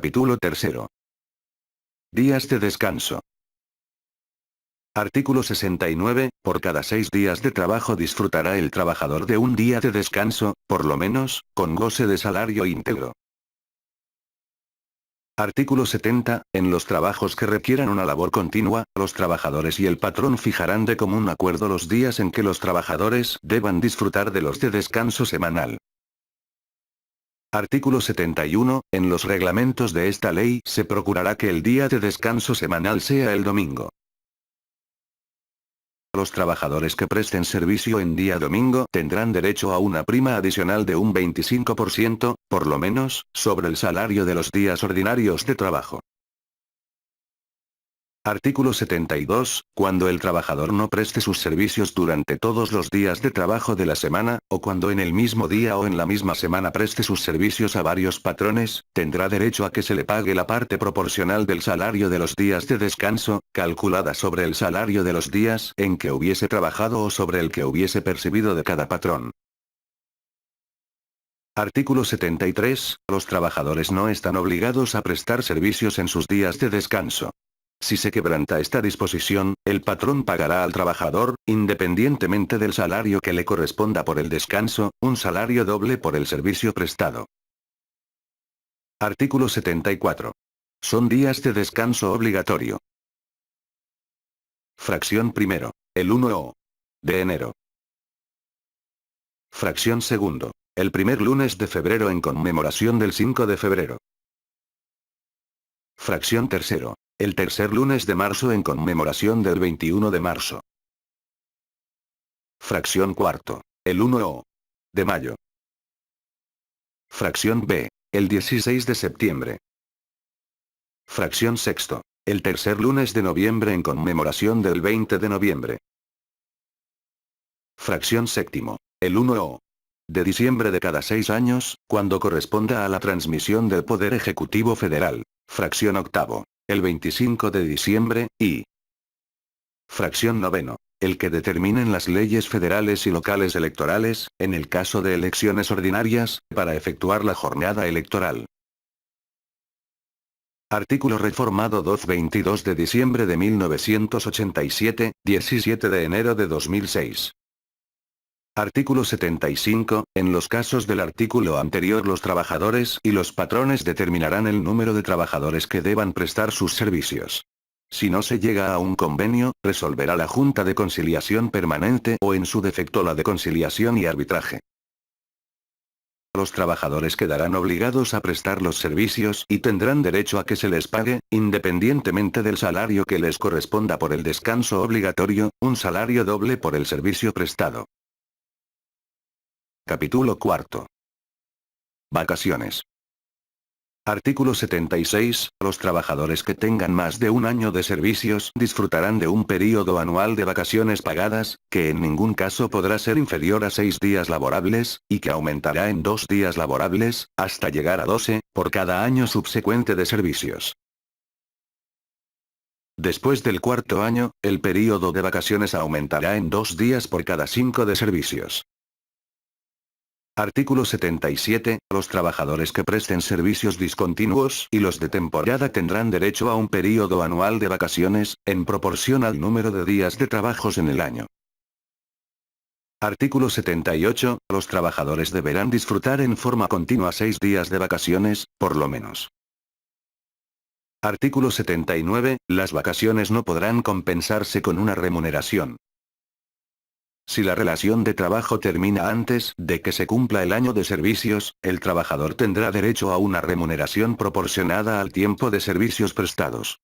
Capítulo 3. Días de descanso. Artículo 69. Por cada 6 días de trabajo disfrutará el trabajador de un día de descanso, por lo menos, con goce de salario íntegro. Artículo 70. En los trabajos que requieran una labor continua, los trabajadores y el patrón fijarán de común acuerdo los días en que los trabajadores deban disfrutar de los de descanso semanal. Artículo 71. En los reglamentos de esta ley se procurará que el día de descanso semanal sea el domingo. Los trabajadores que presten servicio en día domingo tendrán derecho a una prima adicional de un 25%, por lo menos, sobre el salario de los días ordinarios de trabajo. Artículo 72. Cuando el trabajador no preste sus servicios durante todos los días de trabajo de la semana, o cuando en el mismo día o en la misma semana preste sus servicios a varios patrones, tendrá derecho a que se le pague la parte proporcional del salario de los días de descanso, calculada sobre el salario de los días en que hubiese trabajado o sobre el que hubiese percibido de cada patrón. Artículo 73. Los trabajadores no están obligados a prestar servicios en sus días de descanso. Si se quebranta esta disposición, el patrón pagará al trabajador, independientemente del salario que le corresponda por el descanso, un salario doble por el servicio prestado. Artículo 74. Son días de descanso obligatorio. Fracción primero. El 1 de enero. Fracción segundo. El primer lunes de febrero en conmemoración del 5 de febrero. Fracción tercero. El tercer lunes de marzo en conmemoración del 21 de marzo. Fracción cuarto. El 1 de mayo. Fracción B. El 16 de septiembre. Fracción sexto. El tercer lunes de noviembre en conmemoración del 20 de noviembre. Fracción séptimo. El 1 de diciembre de cada 6 años, cuando corresponda a la transmisión del Poder Ejecutivo Federal. Fracción octavo. El 25 de diciembre, y fracción noveno. El que determinen las leyes federales y locales electorales, en el caso de elecciones ordinarias, para efectuar la jornada electoral. Artículo reformado 22 de diciembre de 1987, 17 de enero de 2006. Artículo 75. En los casos del artículo anterior los trabajadores y los patrones determinarán el número de trabajadores que deban prestar sus servicios. Si no se llega a un convenio, resolverá la Junta de Conciliación Permanente o en su defecto la de Conciliación y Arbitraje. Los trabajadores quedarán obligados a prestar los servicios y tendrán derecho a que se les pague, independientemente del salario que les corresponda por el descanso obligatorio, un salario doble por el servicio prestado. Capítulo 4. Vacaciones. Artículo 76. Los trabajadores que tengan más de un año de servicios disfrutarán de un período anual de vacaciones pagadas, que en ningún caso podrá ser inferior a 6 días laborables, y que aumentará en 2 días laborables, hasta llegar a 12, por cada año subsecuente de servicios. Después del cuarto año, el período de vacaciones aumentará en 2 días por cada 5 de servicios. Artículo 77. Los trabajadores que presten servicios discontinuos y los de temporada tendrán derecho a un período anual de vacaciones, en proporción al número de días de trabajos en el año. Artículo 78. Los trabajadores deberán disfrutar en forma continua 6 días de vacaciones, por lo menos. Artículo 79. Las vacaciones no podrán compensarse con una remuneración. Si la relación de trabajo termina antes de que se cumpla el año de servicios, el trabajador tendrá derecho a una remuneración proporcionada al tiempo de servicios prestados.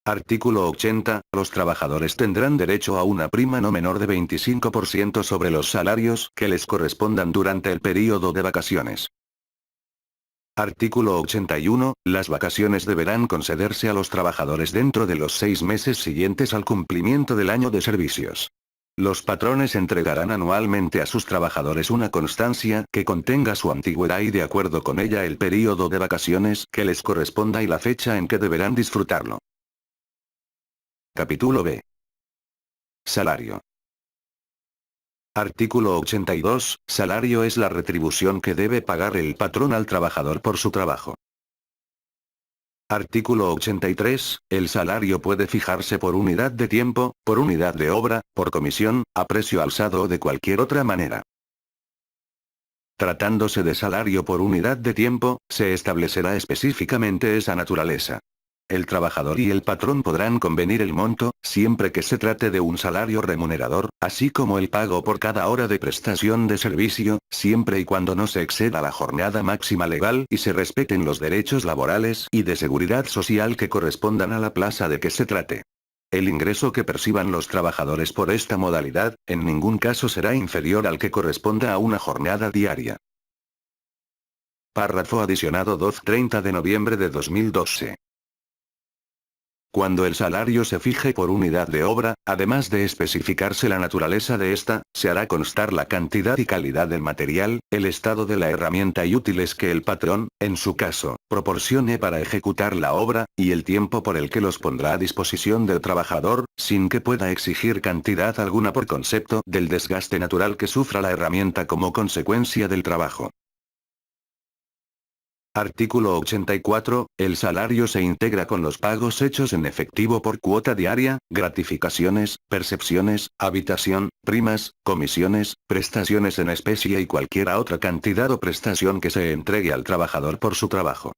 Artículo 80. Los trabajadores tendrán derecho a una prima no menor de 25% sobre los salarios que les correspondan durante el período de vacaciones. Artículo 81. Las vacaciones deberán concederse a los trabajadores dentro de los 6 meses siguientes al cumplimiento del año de servicios. Los patrones entregarán anualmente a sus trabajadores una constancia que contenga su antigüedad y de acuerdo con ella el período de vacaciones que les corresponda y la fecha en que deberán disfrutarlo. Capítulo B. Salario. Artículo 82. Salario es la retribución que debe pagar el patrón al trabajador por su trabajo. Artículo 83. El salario puede fijarse por unidad de tiempo, por unidad de obra, por comisión, a precio alzado o de cualquier otra manera. Tratándose de salario por unidad de tiempo, se establecerá específicamente esa naturaleza. El trabajador y el patrón podrán convenir el monto, siempre que se trate de un salario remunerador, así como el pago por cada hora de prestación de servicio, siempre y cuando no se exceda la jornada máxima legal y se respeten los derechos laborales y de seguridad social que correspondan a la plaza de que se trate. El ingreso que perciban los trabajadores por esta modalidad, en ningún caso será inferior al que corresponda a una jornada diaria. Párrafo adicionado 2/30 de noviembre de 2012. Cuando el salario se fije por unidad de obra, además de especificarse la naturaleza de esta, se hará constar la cantidad y calidad del material, el estado de la herramienta y útiles que el patrón, en su caso, proporcione para ejecutar la obra, y el tiempo por el que los pondrá a disposición del trabajador, sin que pueda exigir cantidad alguna por concepto del desgaste natural que sufra la herramienta como consecuencia del trabajo. Artículo 84. El salario se integra con los pagos hechos en efectivo por cuota diaria, gratificaciones, percepciones, habitación, primas, comisiones, prestaciones en especie y cualquiera otra cantidad o prestación que se entregue al trabajador por su trabajo.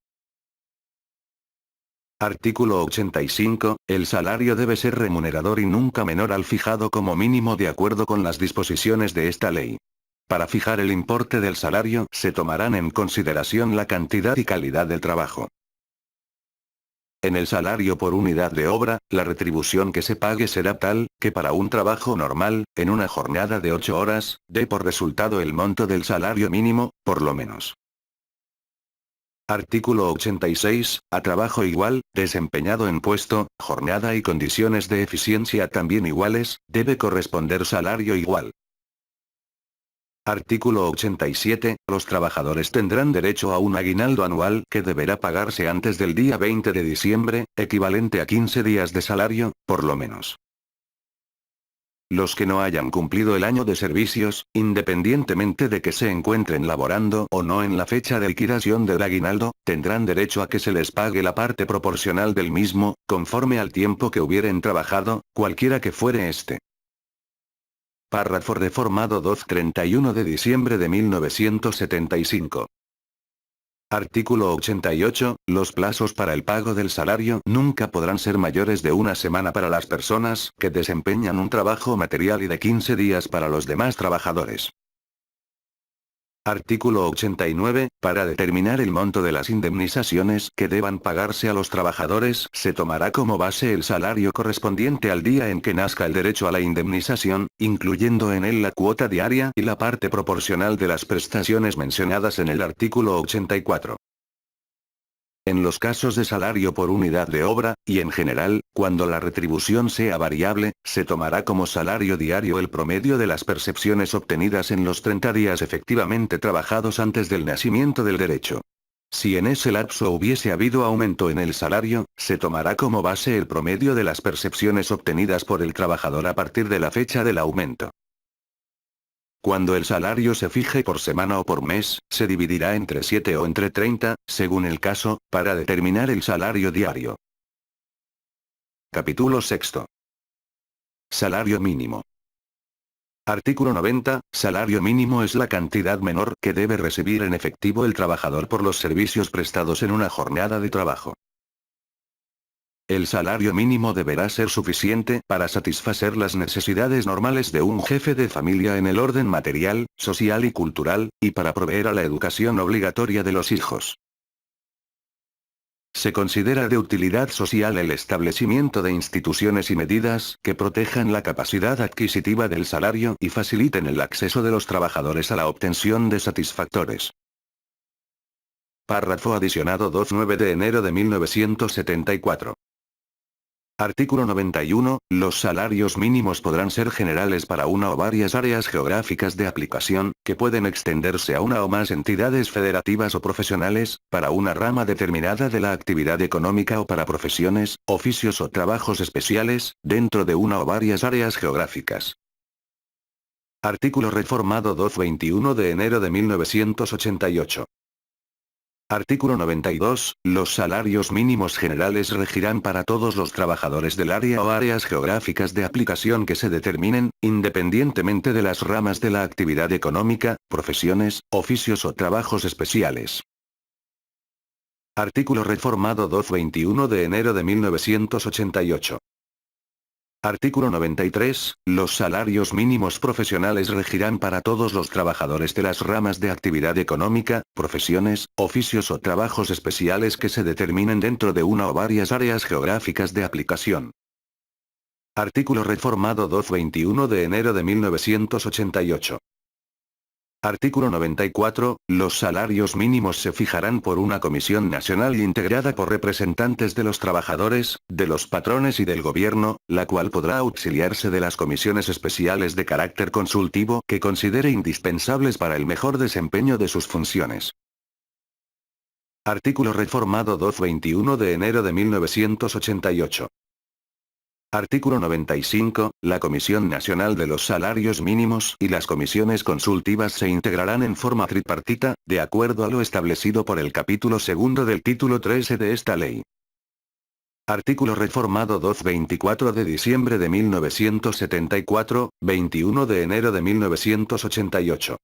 Artículo 85. El salario debe ser remunerador y nunca menor al fijado como mínimo de acuerdo con las disposiciones de esta ley. Para fijar el importe del salario se tomarán en consideración la cantidad y calidad del trabajo. En el salario por unidad de obra, la retribución que se pague será tal, que para un trabajo normal, en una jornada de 8 horas, dé por resultado el monto del salario mínimo, por lo menos. Artículo 86. A trabajo igual, desempeñado en puesto, jornada y condiciones de eficiencia también iguales, debe corresponder salario igual. Artículo 87. Los trabajadores tendrán derecho a un aguinaldo anual que deberá pagarse antes del día 20 de diciembre, equivalente a 15 días de salario, por lo menos. Los que no hayan cumplido el año de servicios, independientemente de que se encuentren laborando o no en la fecha de liquidación del aguinaldo, tendrán derecho a que se les pague la parte proporcional del mismo, conforme al tiempo que hubieren trabajado, cualquiera que fuere este. Párrafo reformado 2/31 de diciembre de 1975. Artículo 88. Los plazos para el pago del salario nunca podrán ser mayores de una semana para las personas que desempeñan un trabajo material y de 15 días para los demás trabajadores. Artículo 89. Para determinar el monto de las indemnizaciones que deban pagarse a los trabajadores, se tomará como base el salario correspondiente al día en que nazca el derecho a la indemnización, incluyendo en él la cuota diaria y la parte proporcional de las prestaciones mencionadas en el artículo 84. En los casos de salario por unidad de obra, y en general, cuando la retribución sea variable, se tomará como salario diario el promedio de las percepciones obtenidas en los 30 días efectivamente trabajados antes del nacimiento del derecho. Si en ese lapso hubiese habido aumento en el salario, se tomará como base el promedio de las percepciones obtenidas por el trabajador a partir de la fecha del aumento. Cuando el salario se fije por semana o por mes, se dividirá entre 7 o entre 30, según el caso, para determinar el salario diario. Capítulo 6. Salario mínimo. Artículo 90. Salario mínimo es la cantidad menor que debe recibir en efectivo el trabajador por los servicios prestados en una jornada de trabajo. El salario mínimo deberá ser suficiente para satisfacer las necesidades normales de un jefe de familia en el orden material, social y cultural, y para proveer a la educación obligatoria de los hijos. Se considera de utilidad social el establecimiento de instituciones y medidas que protejan la capacidad adquisitiva del salario y faciliten el acceso de los trabajadores a la obtención de satisfactores. Párrafo adicionado 2/9 de enero de 1974. Artículo 91. Los salarios mínimos podrán ser generales para una o varias áreas geográficas de aplicación, que pueden extenderse a una o más entidades federativas o profesionales, para una rama determinada de la actividad económica o para profesiones, oficios o trabajos especiales, dentro de una o varias áreas geográficas. Artículo reformado 2/21 de enero de 1988. Artículo 92. Los salarios mínimos generales regirán para todos los trabajadores del área o áreas geográficas de aplicación que se determinen, independientemente de las ramas de la actividad económica, profesiones, oficios o trabajos especiales. Artículo reformado 21 de enero de 1988. Artículo 93. Los salarios mínimos profesionales regirán para todos los trabajadores de las ramas de actividad económica, profesiones, oficios o trabajos especiales que se determinen dentro de una o varias áreas geográficas de aplicación. Artículo reformado 21 de enero de 1988. Artículo 94. Los salarios mínimos se fijarán por una comisión nacional integrada por representantes de los trabajadores, de los patrones y del gobierno, la cual podrá auxiliarse de las comisiones especiales de carácter consultivo que considere indispensables para el mejor desempeño de sus funciones. Artículo reformado 21 de enero de 1988. Artículo 95. La Comisión Nacional de los Salarios Mínimos y las comisiones consultivas se integrarán en forma tripartita, de acuerdo a lo establecido por el capítulo segundo del título 13 de esta ley. Artículo reformado 24 de diciembre de 1974, 21 de enero de 1988.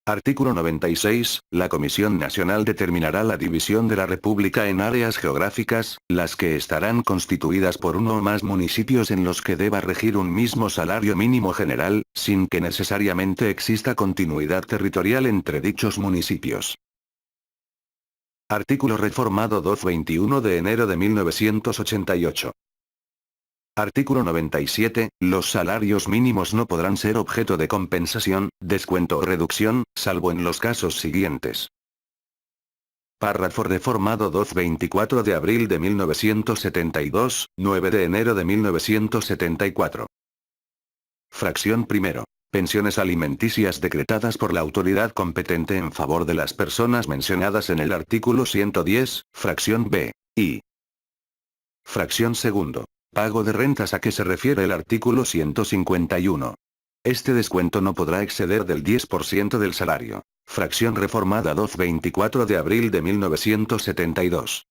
Artículo 96. La Comisión Nacional determinará la división de la República en áreas geográficas, las que estarán constituidas por uno o más municipios en los que deba regir un mismo salario mínimo general, sin que necesariamente exista continuidad territorial entre dichos municipios. Artículo reformado 21 de enero de 1988. Artículo 97. Los salarios mínimos no podrán ser objeto de compensación, descuento o reducción, salvo en los casos siguientes. Párrafo reformado 24 de abril de 1972, 9 de enero de 1974. Fracción primero. Pensiones alimenticias decretadas por la autoridad competente en favor de las personas mencionadas en el artículo 110, fracción B. Y. Fracción segundo. Pago de rentas a que se refiere el artículo 151. Este descuento no podrá exceder del 10% del salario. Fracción reformada 24 de abril de 1972.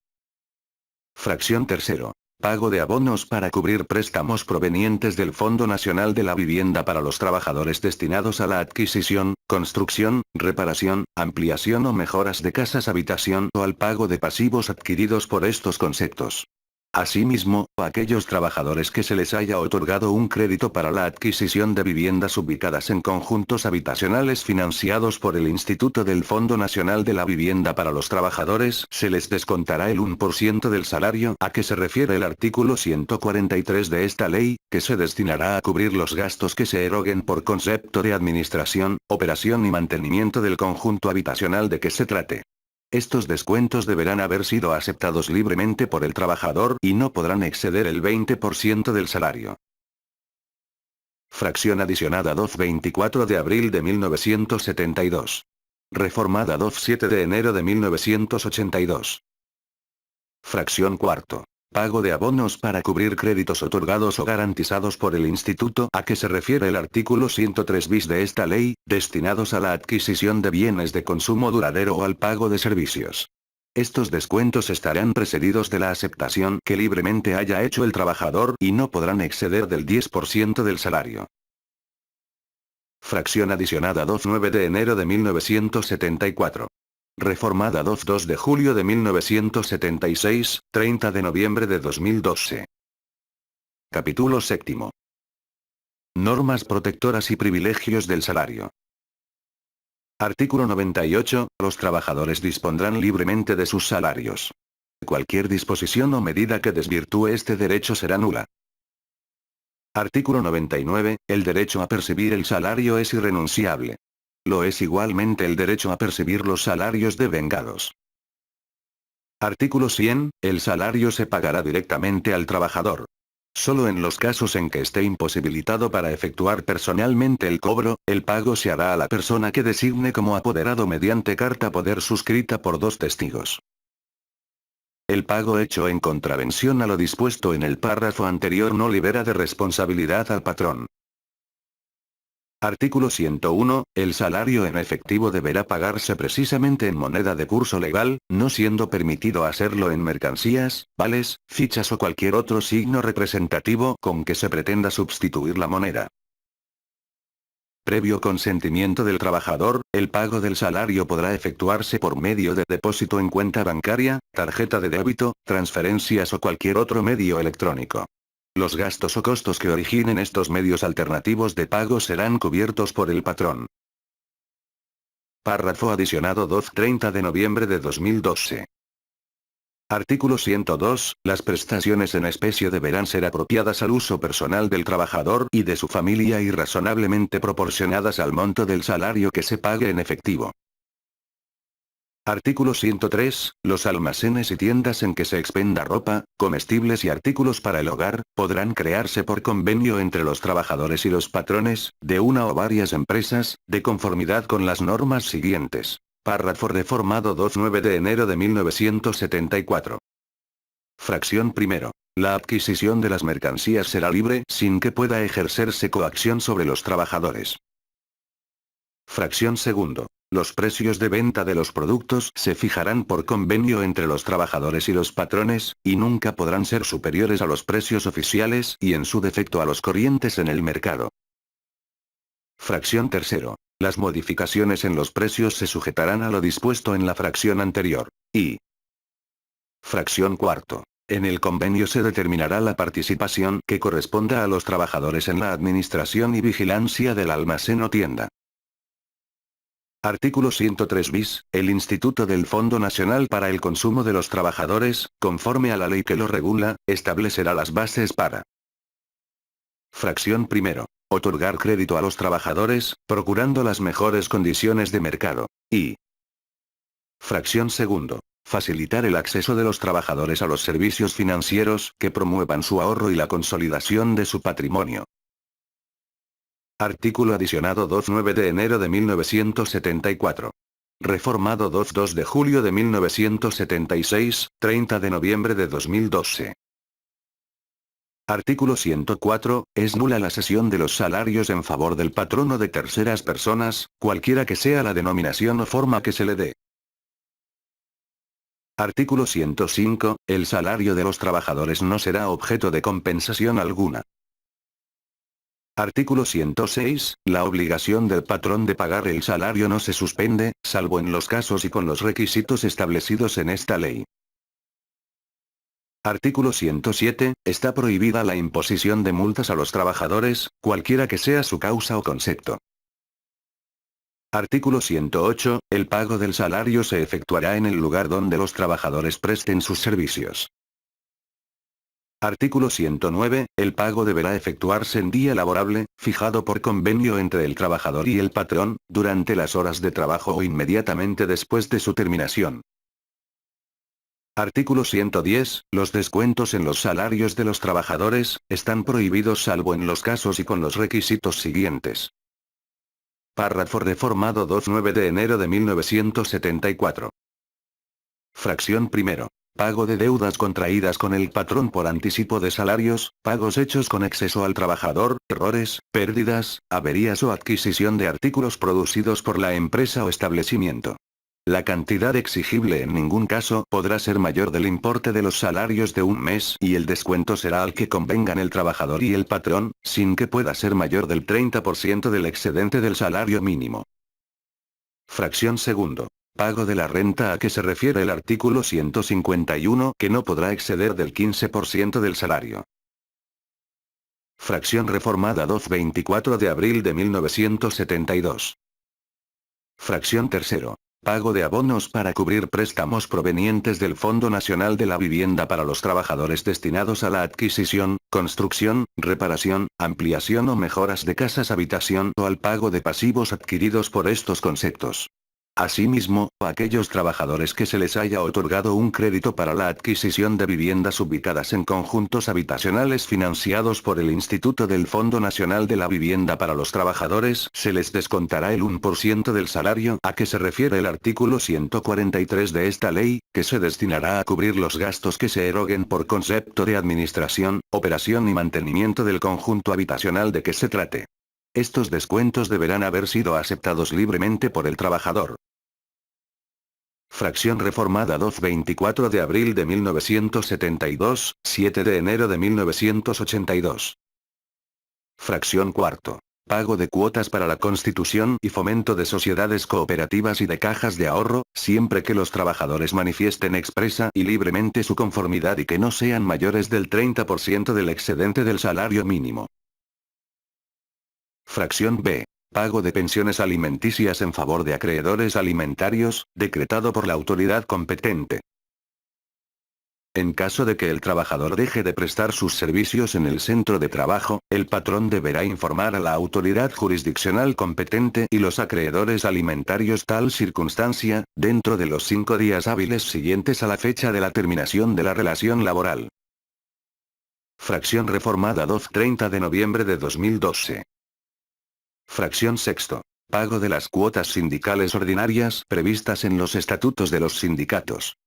Fracción tercero. Pago de abonos para cubrir préstamos provenientes del Fondo Nacional de la Vivienda para los trabajadores destinados a la adquisición, construcción, reparación, ampliación o mejoras de casas habitación o al pago de pasivos adquiridos por estos conceptos. Asimismo, a aquellos trabajadores que se les haya otorgado un crédito para la adquisición de viviendas ubicadas en conjuntos habitacionales financiados por el Instituto del Fondo Nacional de la Vivienda para los Trabajadores, se les descontará el 1% del salario a que se refiere el artículo 143 de esta ley, que se destinará a cubrir los gastos que se eroguen por concepto de administración, operación y mantenimiento del conjunto habitacional de que se trate. Estos descuentos deberán haber sido aceptados libremente por el trabajador y no podrán exceder el 20% del salario. Fracción adicionada 24 de abril de 1972. Reformada 7 de enero de 1982. Fracción cuarto. Pago de abonos para cubrir créditos otorgados o garantizados por el Instituto a que se refiere el artículo 103 bis de esta ley, destinados a la adquisición de bienes de consumo duradero o al pago de servicios. Estos descuentos estarán precedidos de la aceptación que libremente haya hecho el trabajador y no podrán exceder del 10% del salario. Fracción adicionada 9 de enero de 1974. Reformada 2 de julio de 1976, 30 de noviembre de 2012. Capítulo séptimo. Normas protectoras y privilegios del salario. Artículo 98. Los trabajadores dispondrán libremente de sus salarios. Cualquier disposición o medida que desvirtúe este derecho será nula. Artículo 99. El derecho a percibir el salario es irrenunciable. Lo es igualmente el derecho a percibir los salarios devengados. Artículo 100. El salario se pagará directamente al trabajador. Solo en los casos en que esté imposibilitado para efectuar personalmente el cobro, el pago se hará a la persona que designe como apoderado mediante carta poder suscrita por 2 testigos. El pago hecho en contravención a lo dispuesto en el párrafo anterior no libera de responsabilidad al patrón. Artículo 101. El salario en efectivo deberá pagarse precisamente en moneda de curso legal, no siendo permitido hacerlo en mercancías, vales, fichas o cualquier otro signo representativo con que se pretenda sustituir la moneda. Previo consentimiento del trabajador, el pago del salario podrá efectuarse por medio de depósito en cuenta bancaria, tarjeta de débito, transferencias o cualquier otro medio electrónico. Los gastos o costos que originen estos medios alternativos de pago serán cubiertos por el patrón. Párrafo adicionado 2, 30 de noviembre de 2012. Artículo 102. Las prestaciones en especie deberán ser apropiadas al uso personal del trabajador y de su familia y razonablemente proporcionadas al monto del salario que se pague en efectivo. Artículo 103. Los almacenes y tiendas en que se expenda ropa, comestibles y artículos para el hogar, podrán crearse por convenio entre los trabajadores y los patrones, de una o varias empresas, de conformidad con las normas siguientes. Párrafo reformado 2 de enero de 1974. Fracción primero. La adquisición de las mercancías será libre sin que pueda ejercerse coacción sobre los trabajadores. Fracción segundo. Los precios de venta de los productos se fijarán por convenio entre los trabajadores y los patrones, y nunca podrán ser superiores a los precios oficiales y en su defecto a los corrientes en el mercado. Fracción tercero. Las modificaciones en los precios se sujetarán a lo dispuesto en la fracción anterior. Y. Fracción cuarto. En el convenio se determinará la participación que corresponda a los trabajadores en la administración y vigilancia del almacén o tienda. Artículo 103 bis. El Instituto del Fondo Nacional para el Consumo de los Trabajadores, conforme a la ley que lo regula, establecerá las bases para. Fracción primero. Otorgar crédito a los trabajadores, procurando las mejores condiciones de mercado. Y. Fracción segundo. Facilitar el acceso de los trabajadores a los servicios financieros que promuevan su ahorro y la consolidación de su patrimonio. Artículo adicionado 2 de enero de 1974. Reformado 2 de julio de 1976, 30 de noviembre de 2012. Artículo 104. Es nula la cesión de los salarios en favor del patrono de terceras personas, cualquiera que sea la denominación o forma que se le dé. Artículo 105. El salario de los trabajadores no será objeto de compensación alguna. Artículo 106. La obligación del patrón de pagar el salario no se suspende, salvo en los casos y con los requisitos establecidos en esta ley. Artículo 107. Está prohibida la imposición de multas a los trabajadores, cualquiera que sea su causa o concepto. Artículo 108. El pago del salario se efectuará en el lugar donde los trabajadores presten sus servicios. Artículo 109. El pago deberá efectuarse en día laborable, fijado por convenio entre el trabajador y el patrón, durante las horas de trabajo o inmediatamente después de su terminación. Artículo 110. Los descuentos en los salarios de los trabajadores están prohibidos salvo en los casos y con los requisitos siguientes. Párrafo reformado 2 de enero de 1974. Fracción primero. Pago de deudas contraídas con el patrón por anticipo de salarios, pagos hechos con exceso al trabajador, errores, pérdidas, averías o adquisición de artículos producidos por la empresa o establecimiento. La cantidad exigible en ningún caso podrá ser mayor del importe de los salarios de un mes y el descuento será al que convengan el trabajador y el patrón, sin que pueda ser mayor del 30% del excedente del salario mínimo. Fracción segundo. Pago de la renta a que se refiere el artículo 151 que no podrá exceder del 15% del salario. Fracción reformada 24 de abril de 1972. Fracción tercero. Pago de abonos para cubrir préstamos provenientes del Fondo Nacional de la Vivienda para los trabajadores destinados a la adquisición, construcción, reparación, ampliación o mejoras de casas habitación o al pago de pasivos adquiridos por estos conceptos. Asimismo, a aquellos trabajadores que se les haya otorgado un crédito para la adquisición de viviendas ubicadas en conjuntos habitacionales financiados por el Instituto del Fondo Nacional de la Vivienda para los Trabajadores, se les descontará el 1% del salario a que se refiere el artículo 143 de esta ley, que se destinará a cubrir los gastos que se eroguen por concepto de administración, operación y mantenimiento del conjunto habitacional de que se trate. Estos descuentos deberán haber sido aceptados libremente por el trabajador. Fracción reformada 2-24 de abril de 1972, 7 de enero de 1982. Fracción cuarto. Pago de cuotas para la constitución y fomento de sociedades cooperativas y de cajas de ahorro, siempre que los trabajadores manifiesten expresa y libremente su conformidad y que no sean mayores del 30% del excedente del salario mínimo. Fracción B. Pago de pensiones alimenticias en favor de acreedores alimentarios, decretado por la autoridad competente. En caso de que el trabajador deje de prestar sus servicios en el centro de trabajo, el patrón deberá informar a la autoridad jurisdiccional competente y los acreedores alimentarios tal circunstancia, dentro de los 5 días hábiles siguientes a la fecha de la terminación de la relación laboral. Fracción reformada 2-30 de noviembre de 2012. Fracción sexto. Pago de las cuotas sindicales ordinarias previstas en los estatutos de los sindicatos.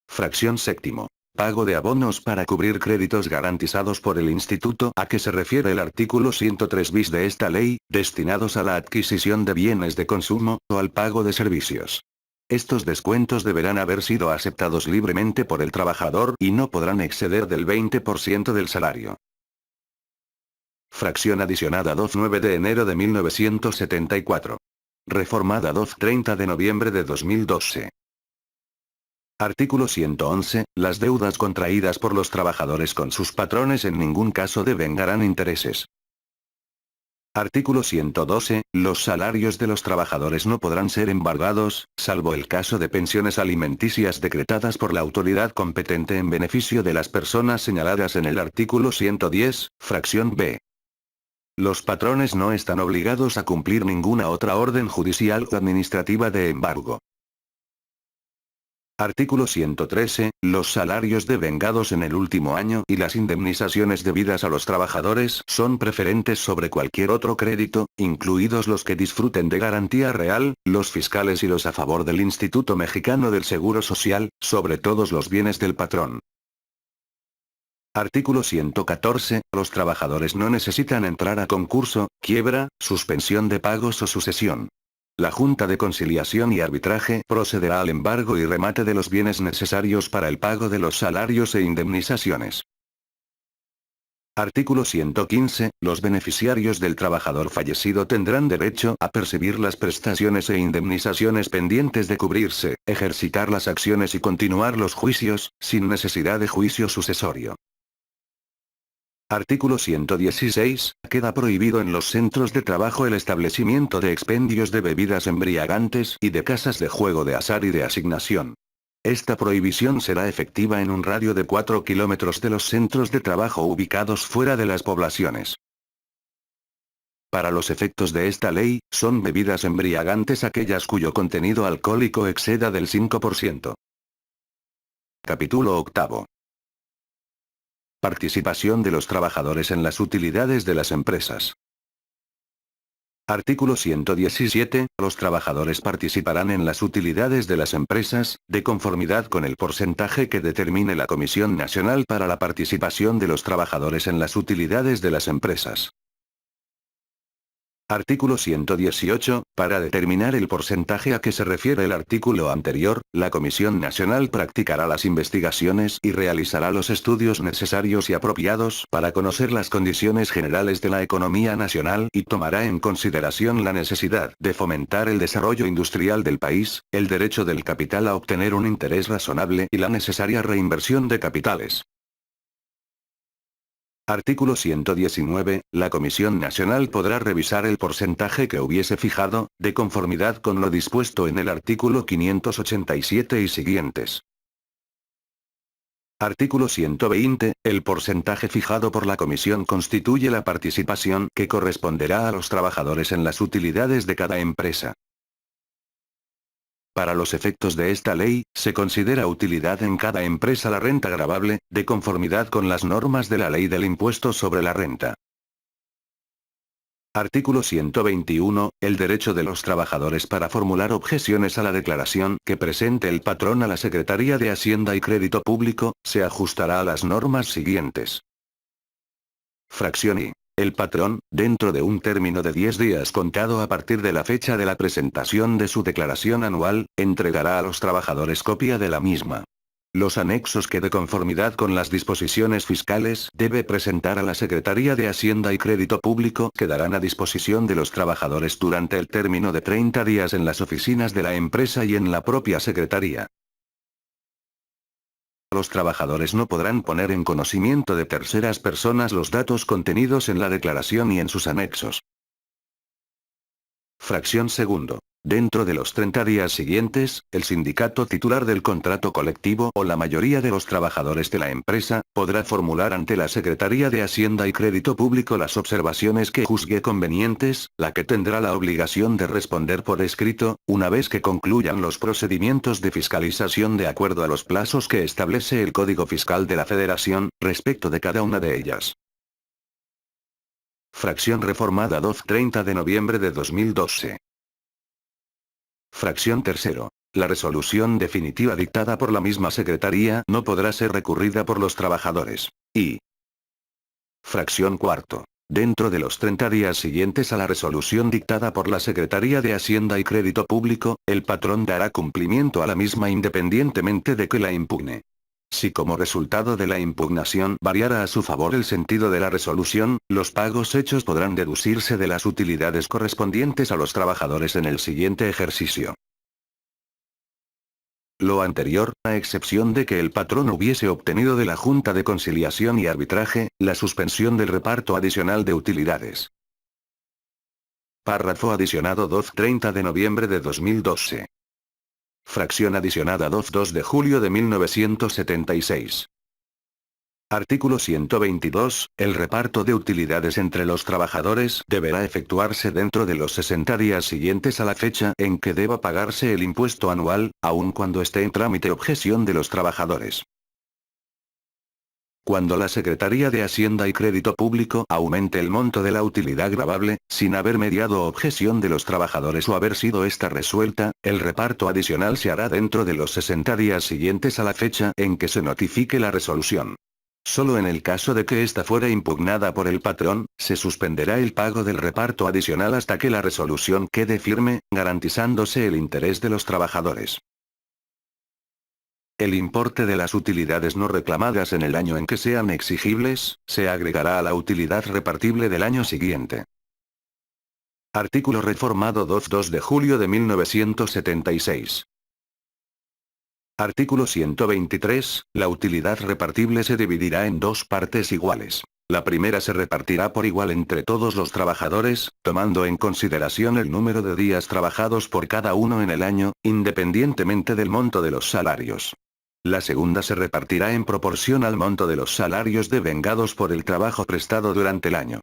Fracción séptimo. Pago de abonos para cubrir créditos garantizados por el instituto a que se refiere el artículo 103 bis de esta ley, destinados a la adquisición de bienes de consumo, o al pago de servicios. Estos descuentos deberán haber sido aceptados libremente por el trabajador y no podrán exceder del 20% del salario. Fracción adicionada 2-9 de enero de 1974. Reformada 2-30 de noviembre de 2012. Artículo 111. Las deudas contraídas por los trabajadores con sus patrones en ningún caso devengarán intereses. Artículo 112. Los salarios de los trabajadores no podrán ser embargados, salvo el caso de pensiones alimenticias decretadas por la autoridad competente en beneficio de las personas señaladas en el artículo 110, fracción B. Los patrones no están obligados a cumplir ninguna otra orden judicial o administrativa de embargo. Artículo 113. Los salarios devengados en el último año y las indemnizaciones debidas a los trabajadores son preferentes sobre cualquier otro crédito, incluidos los que disfruten de garantía real, los fiscales y los a favor del Instituto Mexicano del Seguro Social, sobre todos los bienes del patrón. Artículo 114. Los trabajadores no necesitan entrar a concurso, quiebra, suspensión de pagos o sucesión. La Junta de Conciliación y Arbitraje procederá al embargo y remate de los bienes necesarios para el pago de los salarios e indemnizaciones. Artículo 115. Los beneficiarios del trabajador fallecido tendrán derecho a percibir las prestaciones e indemnizaciones pendientes de cubrirse, ejercitar las acciones y continuar los juicios, sin necesidad de juicio sucesorio. Artículo 116. Queda prohibido en los centros de trabajo el establecimiento de expendios de bebidas embriagantes y de casas de juego de azar y de asignación. Esta prohibición será efectiva en un radio de 4 kilómetros de los centros de trabajo ubicados fuera de las poblaciones. Para los efectos de esta ley, son bebidas embriagantes aquellas cuyo contenido alcohólico exceda del 5%. Capítulo octavo. Participación de los trabajadores en las utilidades de las empresas. Artículo 117. Los trabajadores participarán en las utilidades de las empresas, de conformidad con el porcentaje que determine la Comisión Nacional para la Participación de los Trabajadores en las Utilidades de las Empresas. Artículo 118. Para determinar el porcentaje a que se refiere el artículo anterior, la Comisión Nacional practicará las investigaciones y realizará los estudios necesarios y apropiados para conocer las condiciones generales de la economía nacional y tomará en consideración la necesidad de fomentar el desarrollo industrial del país, el derecho del capital a obtener un interés razonable y la necesaria reinversión de capitales. Artículo 119. La Comisión Nacional podrá revisar el porcentaje que hubiese fijado, de conformidad con lo dispuesto en el artículo 587 y siguientes. Artículo 120. El porcentaje fijado por la Comisión constituye la participación que corresponderá a los trabajadores en las utilidades de cada empresa. Para los efectos de esta ley, se considera utilidad en cada empresa la renta gravable, de conformidad con las normas de la Ley del Impuesto sobre la Renta. Artículo 121. El derecho de los trabajadores para formular objeciones a la declaración que presente el patrón a la Secretaría de Hacienda y Crédito Público, se ajustará a las normas siguientes. Fracción I. el patrón, dentro de un término de 10 días contado a partir de la fecha de la presentación de su declaración anual, entregará a los trabajadores copia de la misma. Los anexos que de conformidad con las disposiciones fiscales debe presentar a la Secretaría de Hacienda y Crédito Público quedarán a disposición de los trabajadores durante el término de 30 días en las oficinas de la empresa y en la propia Secretaría. Los trabajadores no podrán poner en conocimiento de terceras personas los datos contenidos en la declaración y en sus anexos. Fracción segundo. Dentro de los 30 días siguientes, el sindicato titular del contrato colectivo o la mayoría de los trabajadores de la empresa, podrá formular ante la Secretaría de Hacienda y Crédito Público las observaciones que juzgue convenientes, la que tendrá la obligación de responder por escrito, una vez que concluyan los procedimientos de fiscalización de acuerdo a los plazos que establece el Código Fiscal de la Federación, respecto de cada una de ellas. Fracción reformada 30 de noviembre de 2012. Fracción tercero. La resolución definitiva dictada por la misma Secretaría no podrá ser recurrida por los trabajadores. Y. Fracción cuarto. Dentro de los 30 días siguientes a la resolución dictada por la Secretaría de Hacienda y Crédito Público, el patrón dará cumplimiento a la misma independientemente de que la impugne. Si como resultado de la impugnación variara a su favor el sentido de la resolución, los pagos hechos podrán deducirse de las utilidades correspondientes a los trabajadores en el siguiente ejercicio. Lo anterior, a excepción de que el patrón hubiese obtenido de la Junta de Conciliación y Arbitraje, la suspensión del reparto adicional de utilidades. Párrafo adicionado 30 de noviembre de 2012. Fracción adicionada 2 de julio de 1976. Artículo 122. El reparto de utilidades entre los trabajadores deberá efectuarse dentro de los 60 días siguientes a la fecha en que deba pagarse el impuesto anual, aun cuando esté en trámite objeción de los trabajadores. Cuando la Secretaría de Hacienda y Crédito Público aumente el monto de la utilidad gravable, sin haber mediado objeción de los trabajadores o haber sido esta resuelta, el reparto adicional se hará dentro de los 60 días siguientes a la fecha en que se notifique la resolución. Solo en el caso de que ésta fuera impugnada por el patrón, se suspenderá el pago del reparto adicional hasta que la resolución quede firme, garantizándose el interés de los trabajadores. El importe de las utilidades no reclamadas en el año en que sean exigibles, se agregará a la utilidad repartible del año siguiente. Artículo reformado 2 de julio de 1976. Artículo 123. La utilidad repartible se dividirá en dos partes iguales. La primera se repartirá por igual entre todos los trabajadores, tomando en consideración el número de días trabajados por cada uno en el año, independientemente del monto de los salarios. La segunda se repartirá en proporción al monto de los salarios devengados por el trabajo prestado durante el año.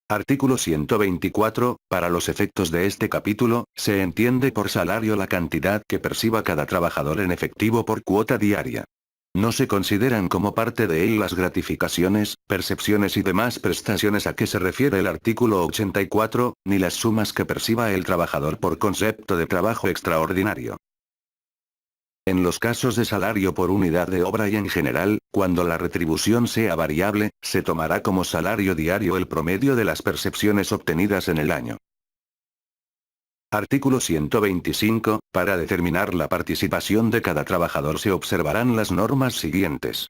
Artículo 124. Para los efectos de este capítulo, se entiende por salario la cantidad que perciba cada trabajador en efectivo por cuota diaria. No se consideran como parte de él las gratificaciones, percepciones y demás prestaciones a que se refiere el artículo 84, ni las sumas que perciba el trabajador por concepto de trabajo extraordinario. En los casos de salario por unidad de obra y en general, cuando la retribución sea variable, se tomará como salario diario el promedio de las percepciones obtenidas en el año. Artículo 125. Para determinar la participación de cada trabajador se observarán las normas siguientes.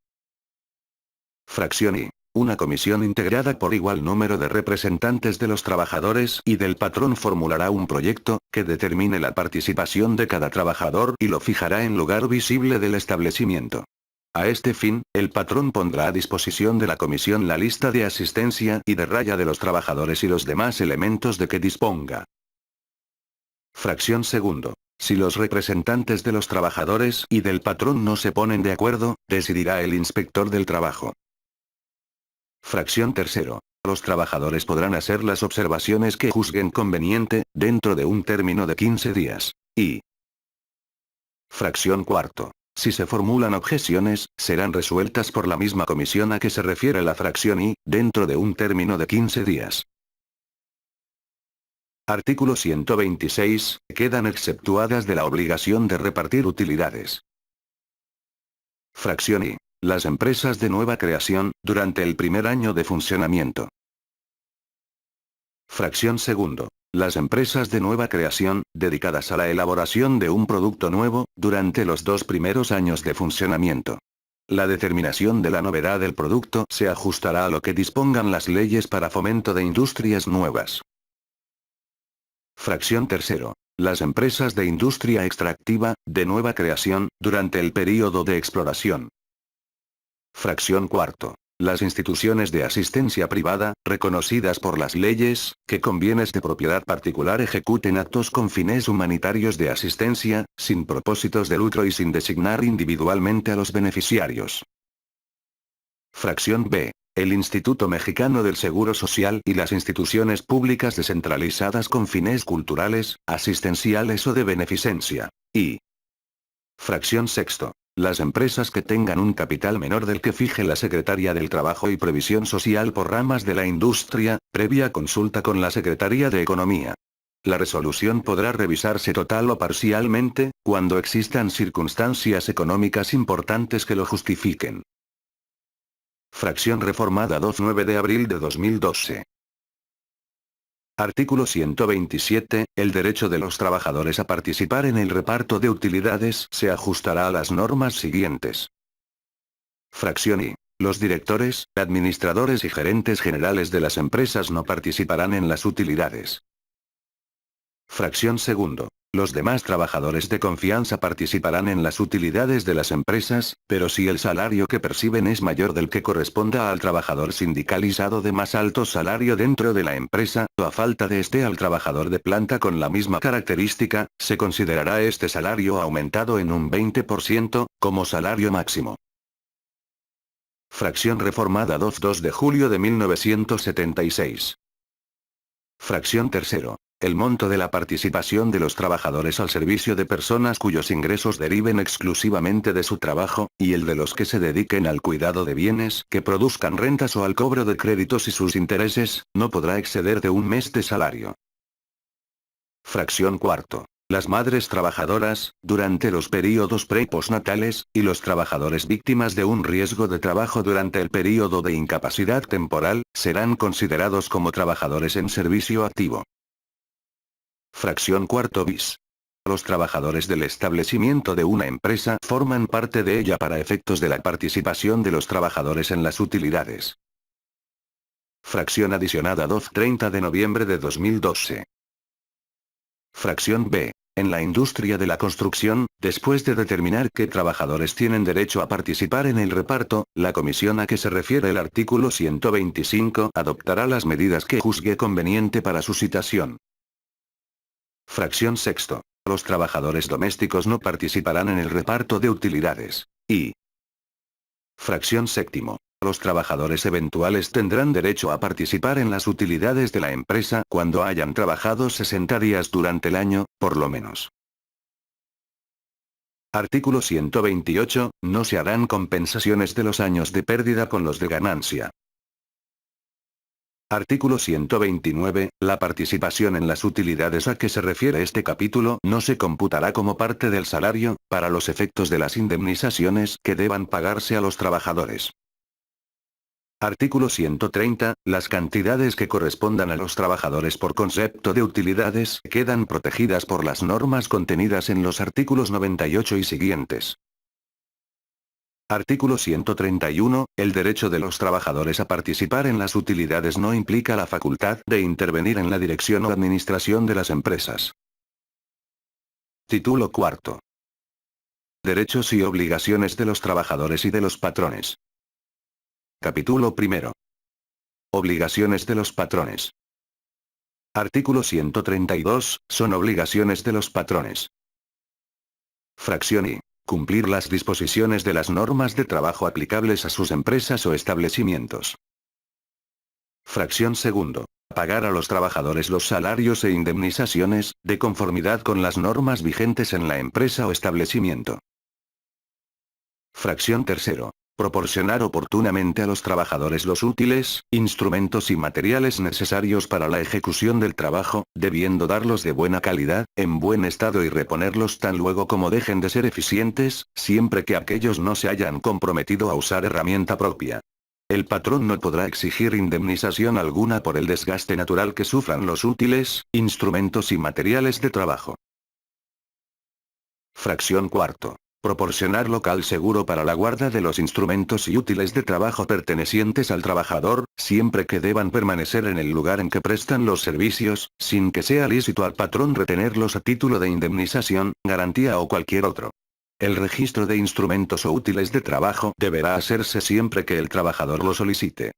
Fracción I. Una comisión integrada por igual número de representantes de los trabajadores y del patrón formulará un proyecto, que determine la participación de cada trabajador y lo fijará en lugar visible del establecimiento. A este fin, el patrón pondrá a disposición de la comisión la lista de asistencia y de raya de los trabajadores y los demás elementos de que disponga. Fracción segundo. Si los representantes de los trabajadores y del patrón no se ponen de acuerdo, decidirá el inspector del trabajo. Fracción tercero. Los trabajadores podrán hacer las observaciones que juzguen conveniente, dentro de un término de 15 días. Y. Fracción cuarto. Si se formulan objeciones, serán resueltas por la misma comisión a que se refiere la fracción I, dentro de un término de 15 días. Artículo 126. Quedan exceptuadas de la obligación de repartir utilidades. Fracción I. Las empresas de nueva creación, durante el primer año de funcionamiento. Fracción segundo. Las empresas de nueva creación, dedicadas a la elaboración de un producto nuevo, durante los 2 primeros años de funcionamiento. La determinación de la novedad del producto se ajustará a lo que dispongan las leyes para fomento de industrias nuevas. Fracción tercero. Las empresas de industria extractiva, de nueva creación, durante el período de exploración. Fracción cuarto. Las instituciones de asistencia privada, reconocidas por las leyes, que con bienes de propiedad particular ejecuten actos con fines humanitarios de asistencia, sin propósitos de lucro y sin designar individualmente a los beneficiarios. Fracción B. El Instituto Mexicano del Seguro Social y las instituciones públicas descentralizadas con fines culturales, asistenciales o de beneficencia. Y. Fracción sexto. Las empresas que tengan un capital menor del que fije la Secretaría del Trabajo y Previsión Social por ramas de la industria, previa consulta con la Secretaría de Economía. La resolución podrá revisarse total o parcialmente, cuando existan circunstancias económicas importantes que lo justifiquen. Fracción reformada 2/9 de abril de 2012. Artículo 127. El derecho de los trabajadores a participar en el reparto de utilidades se ajustará a las normas siguientes. Fracción I. Los directores, administradores y gerentes generales de las empresas no participarán en las utilidades. Fracción segundo. Los demás trabajadores de confianza participarán en las utilidades de las empresas, pero si el salario que perciben es mayor del que corresponda al trabajador sindicalizado de más alto salario dentro de la empresa, o a falta de este al trabajador de planta con la misma característica, se considerará este salario aumentado en un 20%, como salario máximo. Fracción reformada 2 de julio de 1976. Fracción tercero. El monto de la participación de los trabajadores al servicio de personas cuyos ingresos deriven exclusivamente de su trabajo, y el de los que se dediquen al cuidado de bienes que produzcan rentas o al cobro de créditos y sus intereses, no podrá exceder de un mes de salario. Fracción cuarto. Las madres trabajadoras, durante los períodos pre- y postnatales, y los trabajadores víctimas de un riesgo de trabajo durante el período de incapacidad temporal, serán considerados como trabajadores en servicio activo. Fracción cuarto bis. Los trabajadores del establecimiento de una empresa forman parte de ella para efectos de la participación de los trabajadores en las utilidades. Fracción adicionada 30 de noviembre de 2012. Fracción B. En la industria de la construcción, después de determinar qué trabajadores tienen derecho a participar en el reparto, la comisión a que se refiere el artículo 125 adoptará las medidas que juzgue conveniente para su citación. Fracción sexto. Los trabajadores domésticos no participarán en el reparto de utilidades. Y. Fracción séptimo. Los trabajadores eventuales tendrán derecho a participar en las utilidades de la empresa cuando hayan trabajado 60 días durante el año, por lo menos. Artículo 128. No se harán compensaciones de los años de pérdida con los de ganancia. Artículo 129. La participación en las utilidades a que se refiere este capítulo no se computará como parte del salario, para los efectos de las indemnizaciones que deban pagarse a los trabajadores. Artículo 130. Las cantidades que correspondan a los trabajadores por concepto de utilidades quedan protegidas por las normas contenidas en los artículos 98 y siguientes. Artículo 131. El derecho de los trabajadores a participar en las utilidades no implica la facultad de intervenir en la dirección o administración de las empresas. Título cuarto. Derechos y obligaciones de los trabajadores y de los patrones. Capítulo primero. Obligaciones de los patrones. Artículo 132. Son obligaciones de los patrones. Fracción I. Cumplir las disposiciones de las normas de trabajo aplicables a sus empresas o establecimientos. Fracción segundo. Pagar a los trabajadores los salarios e indemnizaciones, de conformidad con las normas vigentes en la empresa o establecimiento. Fracción tercero. Proporcionar oportunamente a los trabajadores los útiles, instrumentos y materiales necesarios para la ejecución del trabajo, debiendo darlos de buena calidad, en buen estado y reponerlos tan luego como dejen de ser eficientes, siempre que aquellos no se hayan comprometido a usar herramienta propia. El patrón no podrá exigir indemnización alguna por el desgaste natural que sufran los útiles, instrumentos y materiales de trabajo. Fracción cuarto. Proporcionar local seguro para la guarda de los instrumentos y útiles de trabajo pertenecientes al trabajador, siempre que deban permanecer en el lugar en que prestan los servicios, sin que sea lícito al patrón retenerlos a título de indemnización, garantía o cualquier otro. El registro de instrumentos o útiles de trabajo deberá hacerse siempre que el trabajador lo solicite.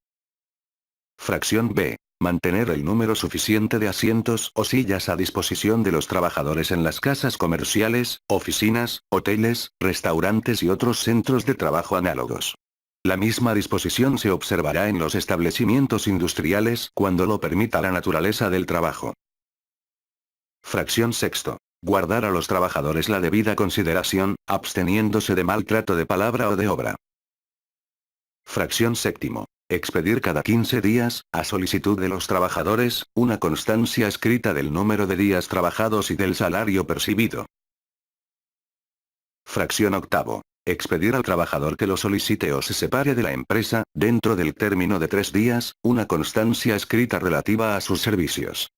Fracción B. Mantener el número suficiente de asientos o sillas a disposición de los trabajadores en las casas comerciales, oficinas, hoteles, restaurantes y otros centros de trabajo análogos. La misma disposición se observará en los establecimientos industriales cuando lo permita la naturaleza del trabajo. Fracción sexto. Guardar a los trabajadores la debida consideración, absteniéndose de maltrato de palabra o de obra. Fracción séptimo. Expedir cada 15 días, a solicitud de los trabajadores, una constancia escrita del número de días trabajados y del salario percibido. Fracción octavo. Expedir al trabajador que lo solicite o se separe de la empresa, dentro del término de 3 días, una constancia escrita relativa a sus servicios.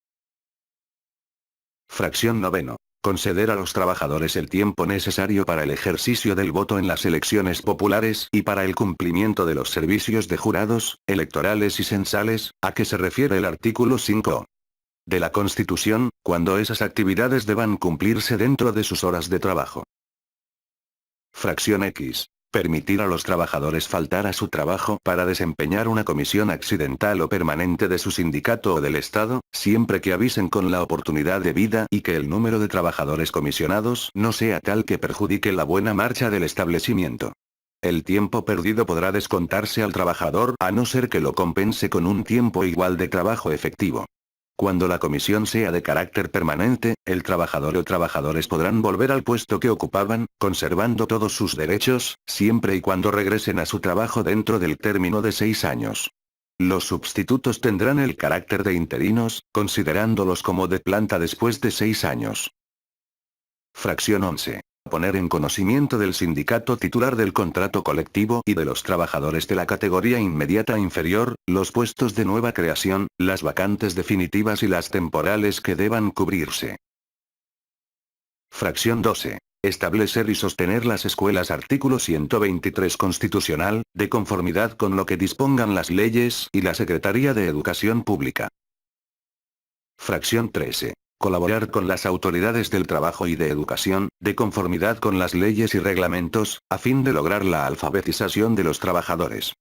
Fracción noveno. Conceder a los trabajadores el tiempo necesario para el ejercicio del voto en las elecciones populares y para el cumplimiento de los servicios de jurados, electorales y censales, a que se refiere el artículo 5 de la Constitución, cuando esas actividades deban cumplirse dentro de sus horas de trabajo. Fracción X. Permitir a los trabajadores faltar a su trabajo para desempeñar una comisión accidental o permanente de su sindicato o del Estado, siempre que avisen con la oportunidad debida y que el número de trabajadores comisionados no sea tal que perjudique la buena marcha del establecimiento. El tiempo perdido podrá descontarse al trabajador a no ser que lo compense con un tiempo igual de trabajo efectivo. Cuando la comisión sea de carácter permanente, el trabajador o trabajadores podrán volver al puesto que ocupaban, conservando todos sus derechos, siempre y cuando regresen a su trabajo dentro del término de 6 años. Los sustitutos tendrán el carácter de interinos, considerándolos como de planta después de 6 años. Fracción 11. Poner en conocimiento del sindicato titular del contrato colectivo y de los trabajadores de la categoría inmediata inferior, los puestos de nueva creación, las vacantes definitivas y las temporales que deban cubrirse. Fracción 12. Establecer y sostener las escuelas. Artículo 123 constitucional, de conformidad con lo que dispongan las leyes y la Secretaría de Educación Pública. Fracción 13. Colaborar con las autoridades del trabajo y de educación, de conformidad con las leyes y reglamentos, a fin de lograr la alfabetización de los trabajadores.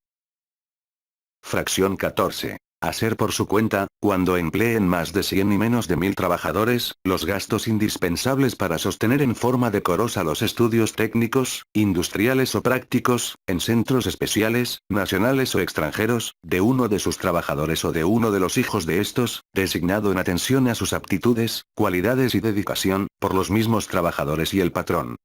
Fracción 14. Hacer por su cuenta, cuando empleen más de 100 y menos de 1000 trabajadores, los gastos indispensables para sostener en forma decorosa los estudios técnicos, industriales o prácticos, en centros especiales, nacionales o extranjeros, de uno de sus trabajadores o de uno de los hijos de estos, designado en atención a sus aptitudes, cualidades y dedicación, por los mismos trabajadores y el patrón.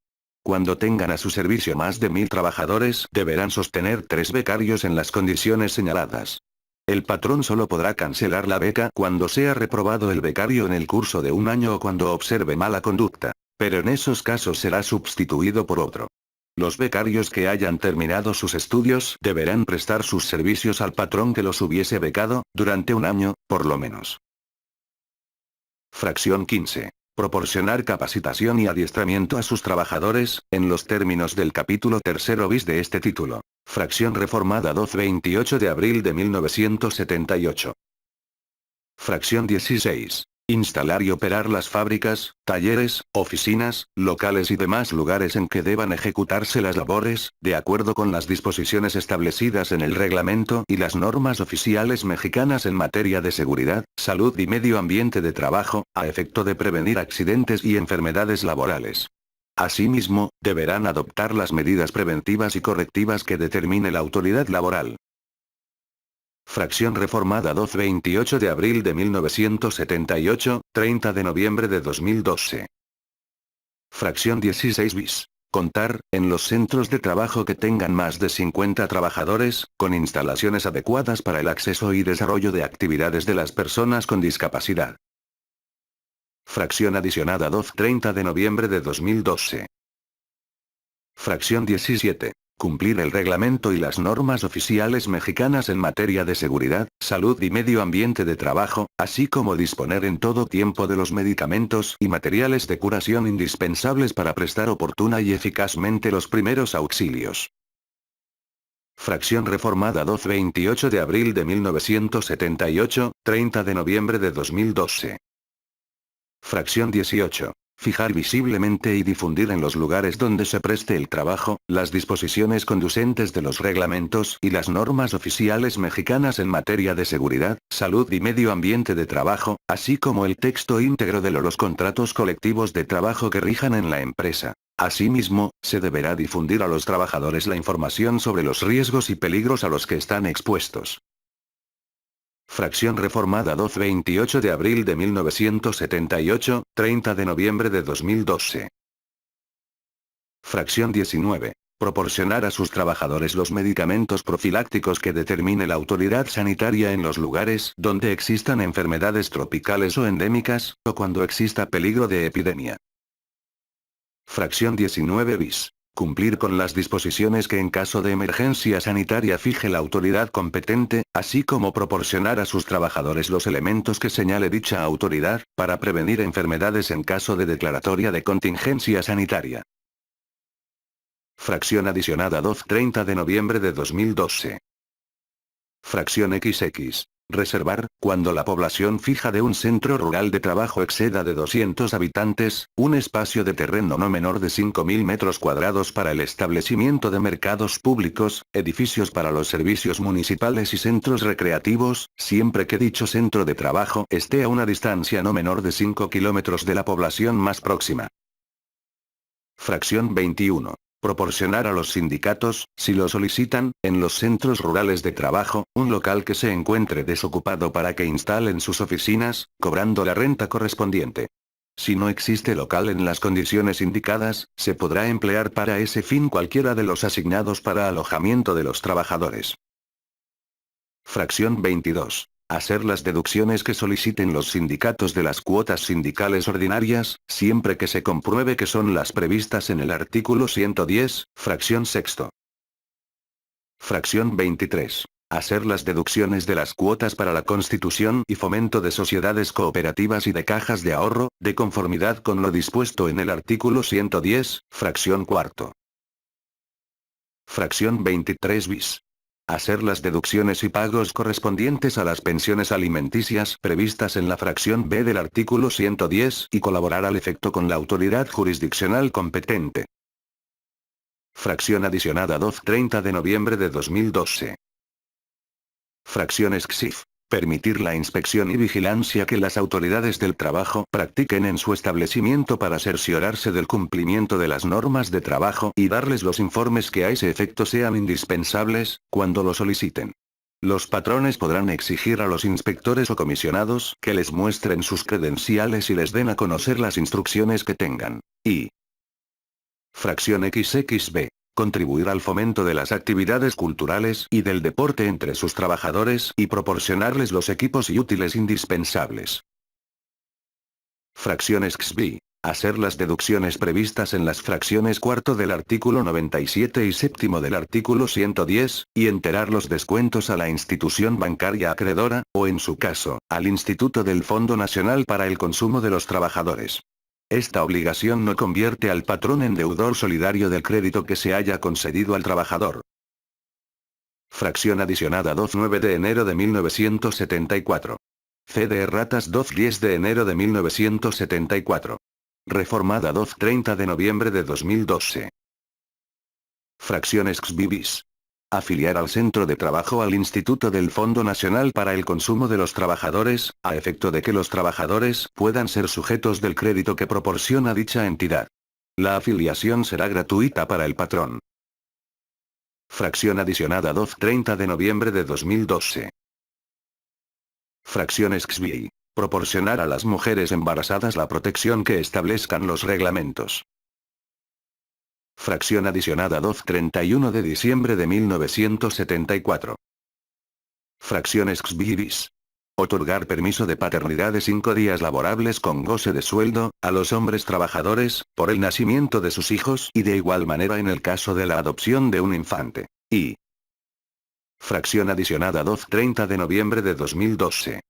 Cuando tengan a su servicio más de 1000 trabajadores, deberán sostener 3 becarios en las condiciones señaladas. El patrón solo podrá cancelar la beca cuando sea reprobado el becario en el curso de un año o cuando observe mala conducta, pero en esos casos será sustituido por otro. Los becarios que hayan terminado sus estudios deberán prestar sus servicios al patrón que los hubiese becado, durante un año, por lo menos. Fracción 15. Proporcionar capacitación y adiestramiento a sus trabajadores, en los términos del capítulo 3 bis de este título. Fracción reformada 28 de abril de 1978. Fracción 16. Instalar y operar las fábricas, talleres, oficinas, locales y demás lugares en que deban ejecutarse las labores, de acuerdo con las disposiciones establecidas en el reglamento y las normas oficiales mexicanas en materia de seguridad, salud y medio ambiente de trabajo, a efecto de prevenir accidentes y enfermedades laborales. Asimismo, deberán adoptar las medidas preventivas y correctivas que determine la autoridad laboral. Fracción reformada 28 de abril de 1978, 30 de noviembre de 2012. Fracción 16 bis. Contar, en los centros de trabajo que tengan más de 50 trabajadores, con instalaciones adecuadas para el acceso y desarrollo de actividades de las personas con discapacidad. Fracción adicionada 2 30 de noviembre de 2012. Fracción 17. Cumplir el reglamento y las normas oficiales mexicanas en materia de seguridad, salud y medio ambiente de trabajo, así como disponer en todo tiempo de los medicamentos y materiales de curación indispensables para prestar oportuna y eficazmente los primeros auxilios. Fracción reformada 28 de abril de 1978, 30 de noviembre de 2012. Fracción 18. Fijar visiblemente y difundir en los lugares donde se preste el trabajo, las disposiciones conducentes de los reglamentos y las normas oficiales mexicanas en materia de seguridad, salud y medio ambiente de trabajo, así como el texto íntegro de los contratos colectivos de trabajo que rijan en la empresa. Asimismo, se deberá difundir a los trabajadores la información sobre los riesgos y peligros a los que están expuestos. Fracción reformada 28 de abril de 1978, 30 de noviembre de 2012. Fracción 19. Proporcionar a sus trabajadores los medicamentos profilácticos que determine la autoridad sanitaria en los lugares donde existan enfermedades tropicales o endémicas, o cuando exista peligro de epidemia. Fracción 19 bis. Cumplir con las disposiciones que en caso de emergencia sanitaria fije la autoridad competente, así como proporcionar a sus trabajadores los elementos que señale dicha autoridad, para prevenir enfermedades en caso de declaratoria de contingencia sanitaria. Fracción adicionada 30 de noviembre de 2012. Fracción XX. Reservar, cuando la población fija de un centro rural de trabajo exceda de 200 habitantes, un espacio de terreno no menor de 5.000 metros cuadrados para el establecimiento de mercados públicos, edificios para los servicios municipales y centros recreativos, siempre que dicho centro de trabajo esté a una distancia no menor de 5 kilómetros de la población más próxima. Fracción 21. Proporcionar a los sindicatos, si lo solicitan, en los centros rurales de trabajo, un local que se encuentre desocupado para que instalen sus oficinas, cobrando la renta correspondiente. Si no existe local en las condiciones indicadas, se podrá emplear para ese fin cualquiera de los asignados para alojamiento de los trabajadores. Fracción 22. Hacer las deducciones que soliciten los sindicatos de las cuotas sindicales ordinarias, siempre que se compruebe que son las previstas en el artículo 110, fracción sexto. Fracción 23. Hacer las deducciones de las cuotas para la constitución y fomento de sociedades cooperativas y de cajas de ahorro, de conformidad con lo dispuesto en el artículo 110, fracción cuarto. Fracción 23 bis. Hacer las deducciones y pagos correspondientes a las pensiones alimenticias previstas en la fracción B del artículo 110 y colaborar al efecto con la autoridad jurisdiccional competente. Fracción adicionada 30 de noviembre de 2012. Fracción XIF. Permitir la inspección y vigilancia que las autoridades del trabajo practiquen en su establecimiento para cerciorarse del cumplimiento de las normas de trabajo y darles los informes que a ese efecto sean indispensables, cuando lo soliciten. Los patrones podrán exigir a los inspectores o comisionados que les muestren sus credenciales y les den a conocer las instrucciones que tengan. Y fracción XXB. Contribuir al fomento de las actividades culturales y del deporte entre sus trabajadores y proporcionarles los equipos y útiles indispensables. Fracción XB. Hacer las deducciones previstas en las fracciones cuarto del artículo 97 y séptimo del artículo 110, y enterar los descuentos a la institución bancaria acreedora, o en su caso, al Instituto del Fondo Nacional para el Consumo de los Trabajadores. Esta obligación no convierte al patrón en deudor solidario del crédito que se haya concedido al trabajador. Fracción adicionada 9 de enero de 1974. C de erratas 10 de enero de 1974. Reformada 30 de noviembre de 2012. Fracción XB bis. Afiliar al centro de trabajo al Instituto del Fondo Nacional para el Consumo de los Trabajadores, a efecto de que los trabajadores puedan ser sujetos del crédito que proporciona dicha entidad. La afiliación será gratuita para el patrón. Fracción adicionada 30 de noviembre de 2012. Fracción XBI. Proporcionar a las mujeres embarazadas la protección que establezcan los reglamentos. Fracción adicionada 2/31 de diciembre de 1974. Fracción ex viris. Otorgar permiso de paternidad de 5 días laborables con goce de sueldo, a los hombres trabajadores, por el nacimiento de sus hijos y de igual manera en el caso de la adopción de un infante. Y. Fracción adicionada 2/30 de noviembre de 2012.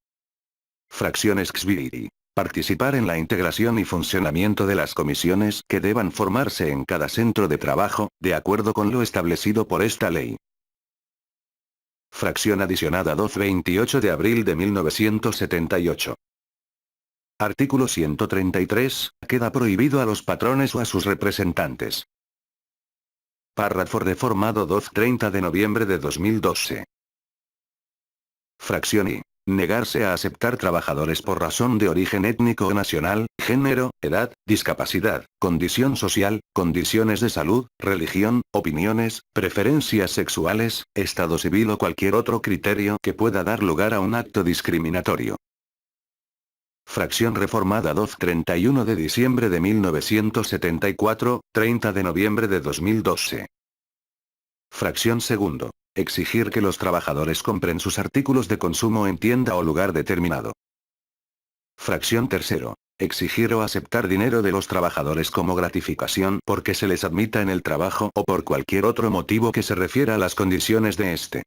Fracción ex viris. Participar en la integración y funcionamiento de las comisiones que deban formarse en cada centro de trabajo, de acuerdo con lo establecido por esta ley. Fracción adicionada 2/28 de abril de 1978. Artículo 133, queda prohibido a los patrones o a sus representantes. Párrafo reformado 2/30 de noviembre de 2012. Fracción I. Negarse a aceptar trabajadores por razón de origen étnico o nacional, género, edad, discapacidad, condición social, condiciones de salud, religión, opiniones, preferencias sexuales, estado civil o cualquier otro criterio que pueda dar lugar a un acto discriminatorio. Fracción reformada 2/31 de diciembre de 1974, 30 de noviembre de 2012. Fracción segundo. Exigir que los trabajadores compren sus artículos de consumo en tienda o lugar determinado. Fracción tercero. Exigir o aceptar dinero de los trabajadores como gratificación porque se les admita en el trabajo o por cualquier otro motivo que se refiera a las condiciones de este.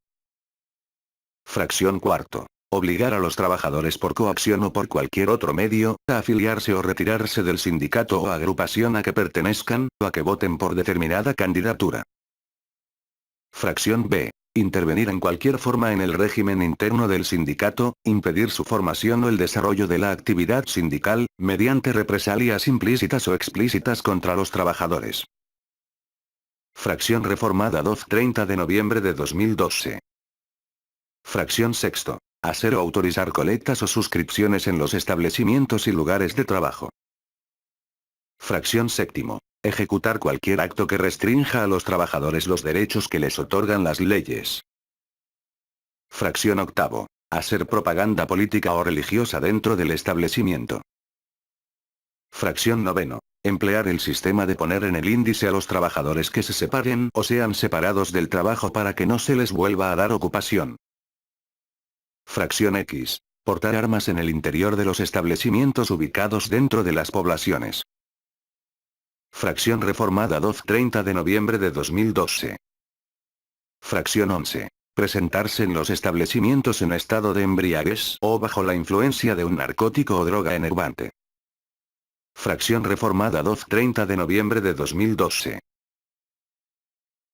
Fracción cuarto. Obligar a los trabajadores por coacción o por cualquier otro medio, a afiliarse o retirarse del sindicato o agrupación a que pertenezcan, o a que voten por determinada candidatura. Fracción B. Intervenir en cualquier forma en el régimen interno del sindicato, impedir su formación o el desarrollo de la actividad sindical, mediante represalias implícitas o explícitas contra los trabajadores. Fracción reformada 2/30 de noviembre de 2012. Fracción sexto. Hacer o autorizar colectas o suscripciones en los establecimientos y lugares de trabajo. Fracción séptimo. Ejecutar cualquier acto que restrinja a los trabajadores los derechos que les otorgan las leyes. Fracción octavo. Hacer propaganda política o religiosa dentro del establecimiento. Fracción noveno. Emplear el sistema de poner en el índice a los trabajadores que se separen o sean separados del trabajo para que no se les vuelva a dar ocupación. Fracción X. Portar armas en el interior de los establecimientos ubicados dentro de las poblaciones. Fracción reformada 2/30 de noviembre de 2012. Fracción 11. Presentarse en los establecimientos en estado de embriaguez o bajo la influencia de un narcótico o droga enervante. Fracción reformada 2/30 de noviembre de 2012.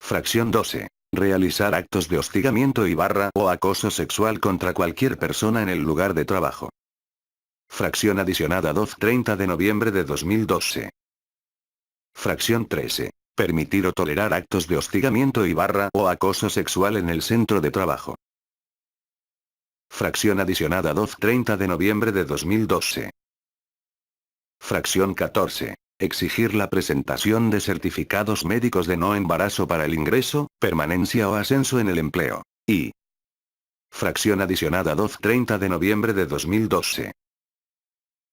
Fracción 12. Realizar actos de hostigamiento o acoso sexual contra cualquier persona en el lugar de trabajo. Fracción adicionada 2/30 de noviembre de 2012. Fracción 13. Permitir o tolerar actos de hostigamiento o acoso sexual en el centro de trabajo. Fracción adicionada 2/30 de noviembre de 2012. Fracción 14. Exigir la presentación de certificados médicos de no embarazo para el ingreso, permanencia o ascenso en el empleo. Y. Fracción adicionada 2/30 de noviembre de 2012.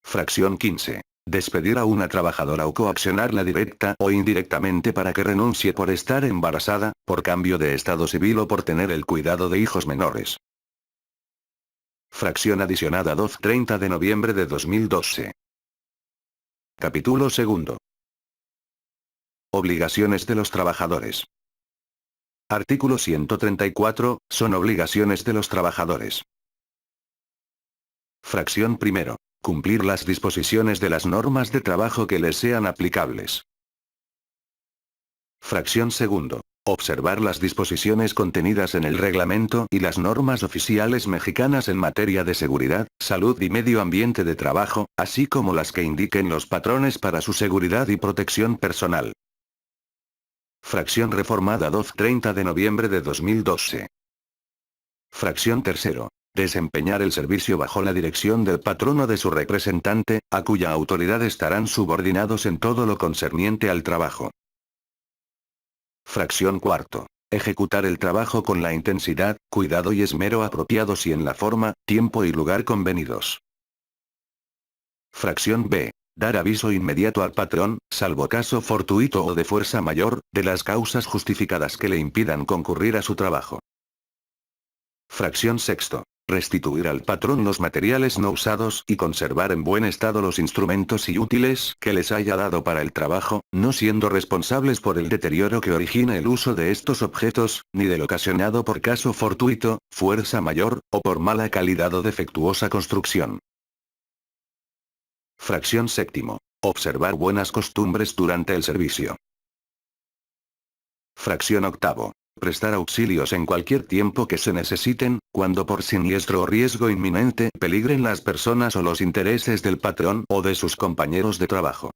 Fracción 15. Despedir a una trabajadora o coaccionarla directa o indirectamente para que renuncie por estar embarazada, por cambio de estado civil o por tener el cuidado de hijos menores. Fracción adicionada 2/30 de noviembre de 2012. Capítulo segundo. Obligaciones de los trabajadores. Artículo 134, son obligaciones de los trabajadores. Fracción primero. Cumplir las disposiciones de las normas de trabajo que les sean aplicables. Fracción segundo. Observar las disposiciones contenidas en el reglamento y las normas oficiales mexicanas en materia de seguridad, salud y medio ambiente de trabajo, así como las que indiquen los patrones para su seguridad y protección personal. Fracción reformada 2/30 de noviembre de 2012. Fracción tercero. Desempeñar el servicio bajo la dirección del patrón o de su representante, a cuya autoridad estarán subordinados en todo lo concerniente al trabajo. Fracción cuarto. Ejecutar el trabajo con la intensidad, cuidado y esmero apropiados y en la forma, tiempo y lugar convenidos. Fracción B. Dar aviso inmediato al patrón, salvo caso fortuito o de fuerza mayor, de las causas justificadas que le impidan concurrir a su trabajo. Fracción sexto. Restituir al patrón los materiales no usados y conservar en buen estado los instrumentos y útiles que les haya dado para el trabajo, no siendo responsables por el deterioro que origine el uso de estos objetos, ni del ocasionado por caso fortuito, fuerza mayor, o por mala calidad o defectuosa construcción. Fracción séptimo. Observar buenas costumbres durante el servicio. Fracción octavo. Prestar auxilios en cualquier tiempo que se necesiten, cuando por siniestro o riesgo inminente peligren las personas o los intereses del patrón o de sus compañeros de trabajo.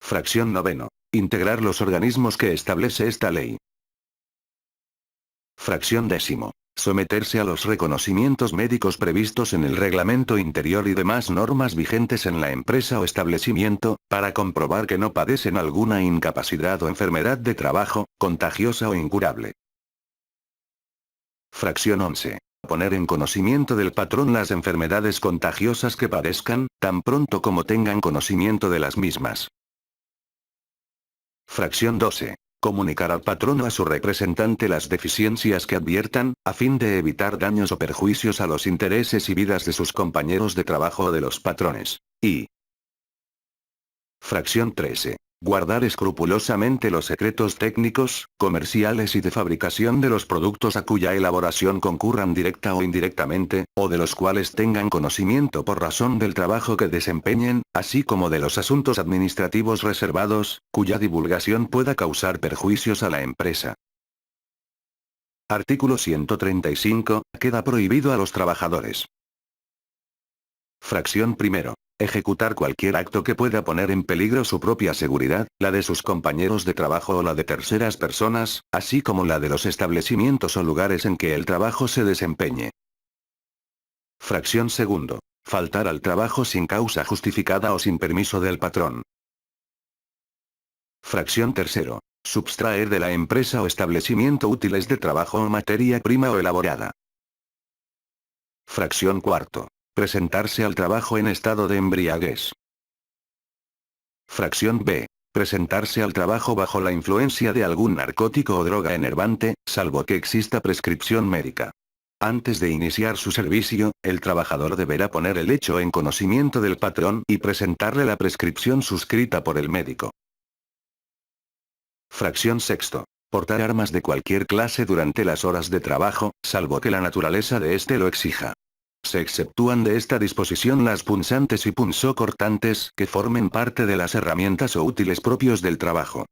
Fracción noveno. Integrar los organismos que establece esta ley. Fracción décimo. Someterse a los reconocimientos médicos previstos en el reglamento interior y demás normas vigentes en la empresa o establecimiento, para comprobar que no padecen alguna incapacidad o enfermedad de trabajo, contagiosa o incurable. Fracción 11. Poner en conocimiento del patrón las enfermedades contagiosas que padezcan, tan pronto como tengan conocimiento de las mismas. Fracción 12. Comunicar al patrón o a su representante las deficiencias que adviertan, a fin de evitar daños o perjuicios a los intereses y vidas de sus compañeros de trabajo o de los patrones. Y. Fracción 13. Guardar escrupulosamente los secretos técnicos, comerciales y de fabricación de los productos a cuya elaboración concurran directa o indirectamente, o de los cuales tengan conocimiento por razón del trabajo que desempeñen, así como de los asuntos administrativos reservados, cuya divulgación pueda causar perjuicios a la empresa. Artículo 135. Queda prohibido a los trabajadores. Fracción primero. Ejecutar cualquier acto que pueda poner en peligro su propia seguridad, la de sus compañeros de trabajo o la de terceras personas, así como la de los establecimientos o lugares en que el trabajo se desempeñe. Fracción segundo. Faltar al trabajo sin causa justificada o sin permiso del patrón. Fracción tercero. Subtraer de la empresa o establecimiento útiles de trabajo o materia prima o elaborada. Fracción cuarto. Presentarse al trabajo en estado de embriaguez. Fracción B. Presentarse al trabajo bajo la influencia de algún narcótico o droga enervante, salvo que exista prescripción médica. Antes de iniciar su servicio, el trabajador deberá poner el hecho en conocimiento del patrón y presentarle la prescripción suscrita por el médico. Fracción sexto. Portar armas de cualquier clase durante las horas de trabajo, salvo que la naturaleza de éste lo exija. Se exceptúan de esta disposición las punzantes y punzocortantes que formen parte de las herramientas o útiles propios del trabajo.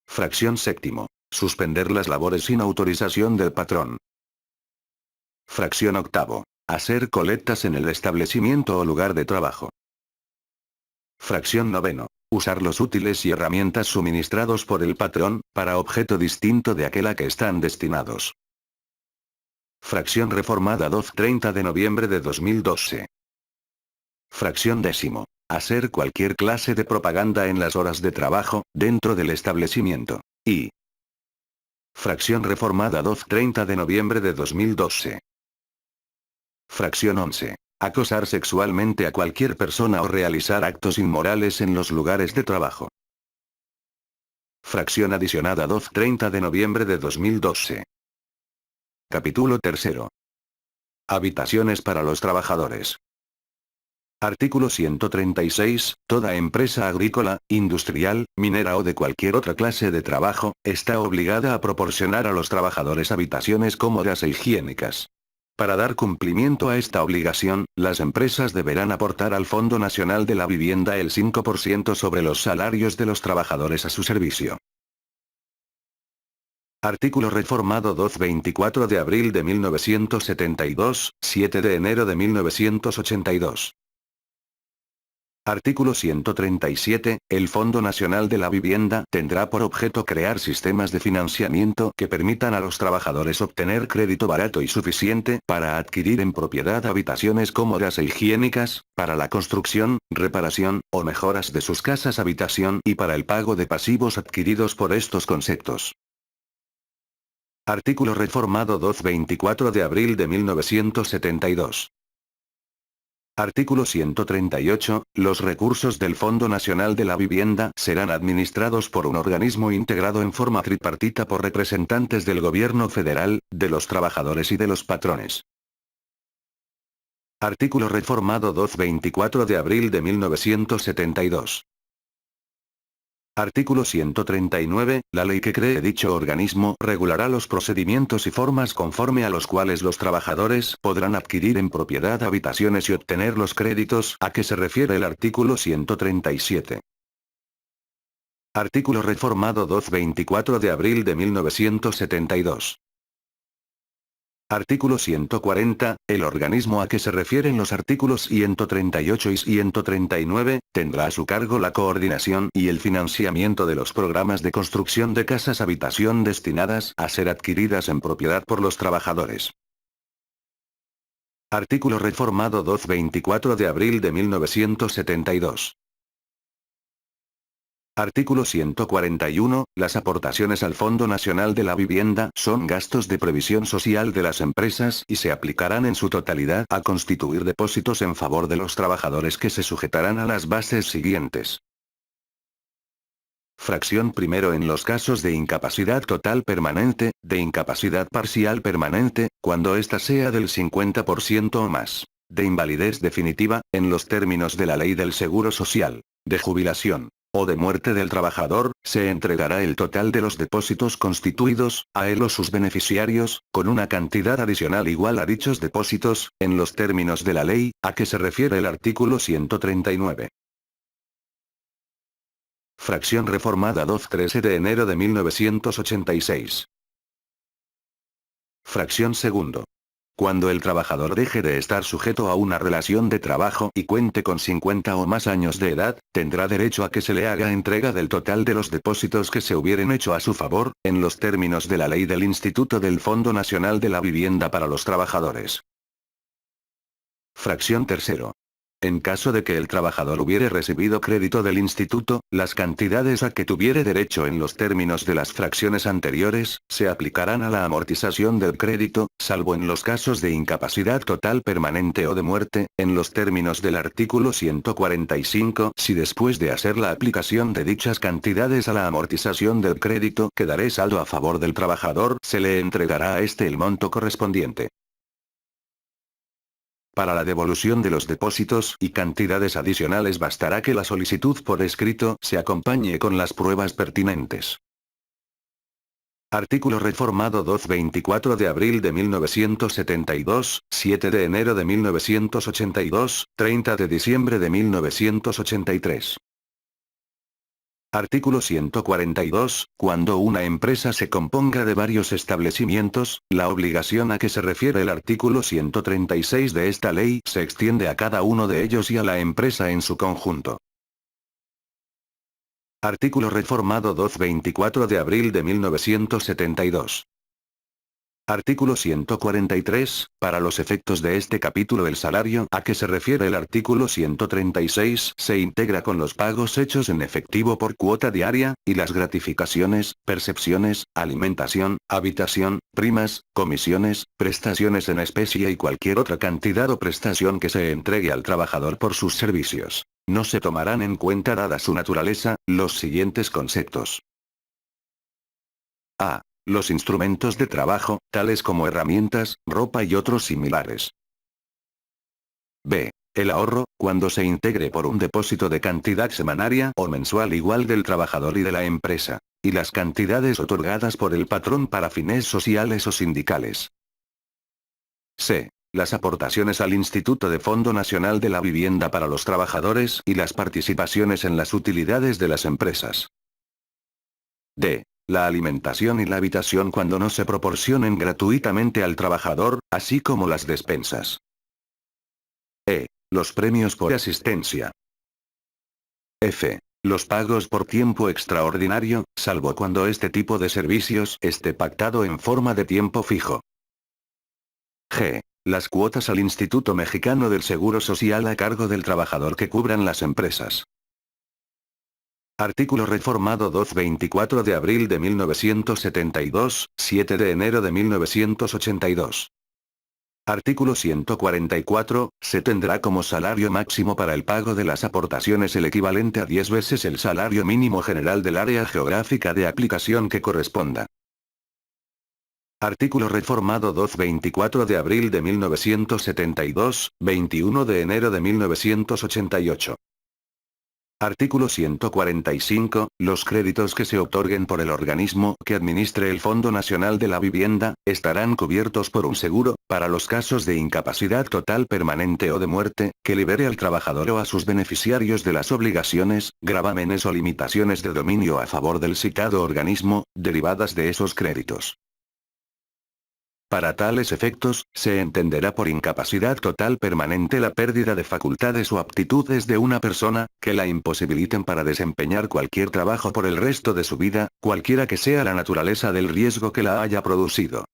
Fracción séptimo. Suspender las labores sin autorización del patrón. Fracción octavo. Hacer colectas en el establecimiento o lugar de trabajo. Fracción noveno. Usar los útiles y herramientas suministrados por el patrón, para objeto distinto de aquel a que están destinados. Fracción reformada 30 de noviembre de 2012. Fracción décimo. Hacer cualquier clase de propaganda en las horas de trabajo, dentro del establecimiento. Y. Fracción reformada 30 de noviembre de 2012. Fracción 11. Acosar sexualmente a cualquier persona o realizar actos inmorales en los lugares de trabajo. Fracción adicionada 30 de noviembre de 2012. Capítulo 3. Habitaciones para los trabajadores. Artículo 136. Toda empresa agrícola, industrial, minera o de cualquier otra clase de trabajo, está obligada a proporcionar a los trabajadores habitaciones cómodas e higiénicas. Para dar cumplimiento a esta obligación, las empresas deberán aportar al Fondo Nacional de la Vivienda el 5% sobre los salarios de los trabajadores a su servicio. Artículo reformado 24 de abril de 1972, 7 de enero de 1982. Artículo 137. El Fondo Nacional de la Vivienda tendrá por objeto crear sistemas de financiamiento que permitan a los trabajadores obtener crédito barato y suficiente para adquirir en propiedad habitaciones cómodas e higiénicas, para la construcción, reparación, o mejoras de sus casas habitación y para el pago de pasivos adquiridos por estos conceptos. Artículo reformado 24 de abril de 1972. Artículo 138. Los recursos del Fondo Nacional de la Vivienda serán administrados por un organismo integrado en forma tripartita por representantes del Gobierno federal, de los trabajadores y de los patrones. Artículo reformado 24 de abril de 1972. Artículo 139. La ley que cree dicho organismo regulará los procedimientos y formas conforme a los cuales los trabajadores podrán adquirir en propiedad habitaciones y obtener los créditos a que se refiere el artículo 137. Artículo reformado 24 de abril de 1972. Artículo 140. El organismo a que se refieren los artículos 138 y 139, tendrá a su cargo la coordinación y el financiamiento de los programas de construcción de casas habitación destinadas a ser adquiridas en propiedad por los trabajadores. Artículo reformado 24 de abril de 1972. Artículo 141. Las aportaciones al Fondo Nacional de la Vivienda son gastos de previsión social de las empresas y se aplicarán en su totalidad a constituir depósitos en favor de los trabajadores que se sujetarán a las bases siguientes. Fracción primero en los casos de incapacidad total permanente, de incapacidad parcial permanente, cuando ésta sea del 50% o más. De invalidez definitiva, en los términos de la Ley del Seguro Social. De jubilación o de muerte del trabajador, se entregará el total de los depósitos constituidos, a él o sus beneficiarios, con una cantidad adicional igual a dichos depósitos, en los términos de la ley, a que se refiere el artículo 139. Fracción reformada 13 de enero de 1986. Fracción segundo. Cuando el trabajador deje de estar sujeto a una relación de trabajo y cuente con 50 o más años de edad, tendrá derecho a que se le haga entrega del total de los depósitos que se hubieren hecho a su favor, en los términos de la ley del Instituto del Fondo Nacional de la Vivienda para los Trabajadores. Fracción tercero. En caso de que el trabajador hubiere recibido crédito del instituto, las cantidades a que tuviere derecho en los términos de las fracciones anteriores, se aplicarán a la amortización del crédito, salvo en los casos de incapacidad total permanente o de muerte, en los términos del artículo 145, si después de hacer la aplicación de dichas cantidades a la amortización del crédito quedaré saldo a favor del trabajador, se le entregará a este el monto correspondiente. Para la devolución de los depósitos y cantidades adicionales bastará que la solicitud por escrito se acompañe con las pruebas pertinentes. Artículo reformado 24 de abril de 1972, 7 de enero de 1982, 30 de diciembre de 1983. Artículo 142. Cuando una empresa se componga de varios establecimientos, la obligación a que se refiere el artículo 136 de esta ley se extiende a cada uno de ellos y a la empresa en su conjunto. Artículo reformado 24 de abril de 1972. Artículo 143. Para los efectos de este capítulo el salario a que se refiere el artículo 136 se integra con los pagos hechos en efectivo por cuota diaria, y las gratificaciones, percepciones, alimentación, habitación, primas, comisiones, prestaciones en especie y cualquier otra cantidad o prestación que se entregue al trabajador por sus servicios. No se tomarán en cuenta, dada su naturaleza, los siguientes conceptos. A. Los instrumentos de trabajo, tales como herramientas, ropa y otros similares. B. El ahorro, cuando se integre por un depósito de cantidad semanaria o mensual igual del trabajador y de la empresa. Y las cantidades otorgadas por el patrón para fines sociales o sindicales. C. Las aportaciones al Instituto de Fondo Nacional de la Vivienda para los Trabajadores y las participaciones en las utilidades de las empresas. D. La alimentación y la habitación cuando no se proporcionen gratuitamente al trabajador, así como las despensas. E. Los premios por asistencia. F. Los pagos por tiempo extraordinario, salvo cuando este tipo de servicios esté pactado en forma de tiempo fijo. G. Las cuotas al Instituto Mexicano del Seguro Social a cargo del trabajador que cubran las empresas. Artículo reformado 24 de abril de 1972, 7 de enero de 1982. Artículo 144, se tendrá como salario máximo para el pago de las aportaciones el equivalente a 10 veces el salario mínimo general del área geográfica de aplicación que corresponda. Artículo reformado 24 de abril de 1972, 21 de enero de 1988. Artículo 145. Los créditos que se otorguen por el organismo que administre el Fondo Nacional de la Vivienda, estarán cubiertos por un seguro, para los casos de incapacidad total permanente o de muerte, que libere al trabajador o a sus beneficiarios de las obligaciones, gravámenes o limitaciones de dominio a favor del citado organismo, derivadas de esos créditos. Para tales efectos, se entenderá por incapacidad total permanente la pérdida de facultades o aptitudes de una persona, que la imposibiliten para desempeñar cualquier trabajo por el resto de su vida, cualquiera que sea la naturaleza del riesgo que la haya producido.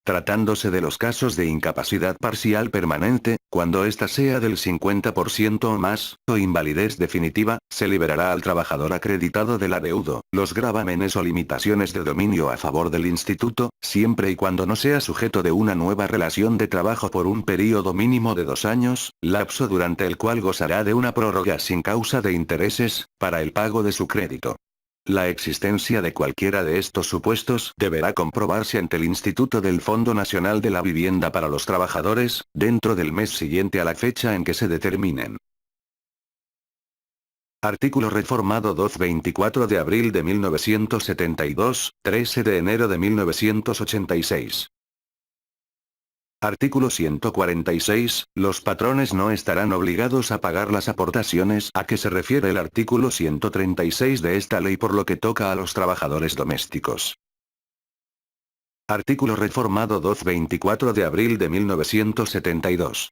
Tratándose de los casos de incapacidad parcial permanente, cuando ésta sea del 50% o más, o invalidez definitiva, se liberará al trabajador acreditado del adeudo, los gravámenes o limitaciones de dominio a favor del instituto, siempre y cuando no sea sujeto de una nueva relación de trabajo por un período mínimo de 2 años, lapso durante el cual gozará de una prórroga sin causa de intereses, para el pago de su crédito. La existencia de cualquiera de estos supuestos deberá comprobarse ante el Instituto del Fondo Nacional de la Vivienda para los Trabajadores, dentro del mes siguiente a la fecha en que se determinen. Artículo reformado 24 de abril de 1972, 13 de enero de 1986. Artículo 146. Los patrones no estarán obligados a pagar las aportaciones a que se refiere el artículo 136 de esta ley por lo que toca a los trabajadores domésticos. Artículo reformado 24 de abril de 1972.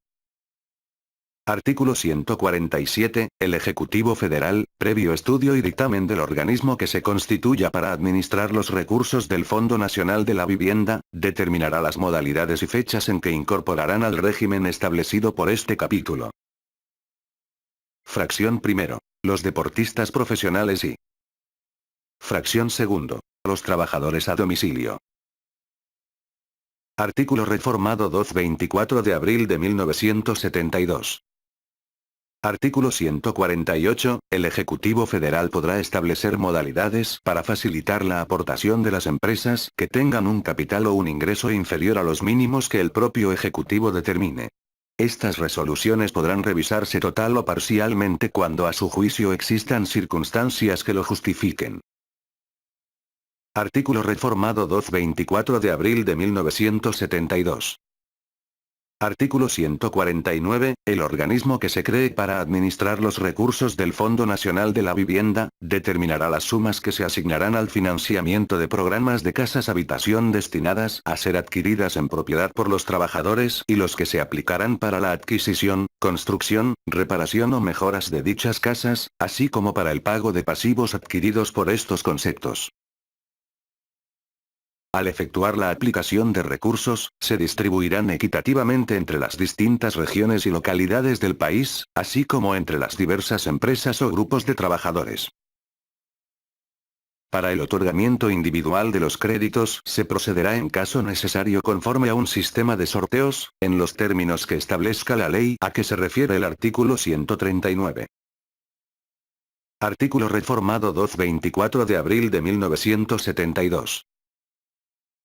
Artículo 147. El Ejecutivo Federal, previo estudio y dictamen del organismo que se constituya para administrar los recursos del Fondo Nacional de la Vivienda, determinará las modalidades y fechas en que incorporarán al régimen establecido por este capítulo. Fracción primero. Los deportistas profesionales y. Fracción segundo. Los trabajadores a domicilio. Artículo reformado 24 de abril de 1972. Artículo 148. El Ejecutivo Federal podrá establecer modalidades para facilitar la aportación de las empresas que tengan un capital o un ingreso inferior a los mínimos que el propio Ejecutivo determine. Estas resoluciones podrán revisarse total o parcialmente cuando a su juicio existan circunstancias que lo justifiquen. Artículo reformado 24 de abril de 1972. Artículo 149. El organismo que se cree para administrar los recursos del Fondo Nacional de la Vivienda, determinará las sumas que se asignarán al financiamiento de programas de casas habitación destinadas a ser adquiridas en propiedad por los trabajadores y los que se aplicarán para la adquisición, construcción, reparación o mejoras de dichas casas, así como para el pago de pasivos adquiridos por estos conceptos. Al efectuar la aplicación de recursos, se distribuirán equitativamente entre las distintas regiones y localidades del país, así como entre las diversas empresas o grupos de trabajadores. Para el otorgamiento individual de los créditos se procederá en caso necesario conforme a un sistema de sorteos, en los términos que establezca la ley a que se refiere el artículo 139. Artículo reformado 24 de abril de 1972.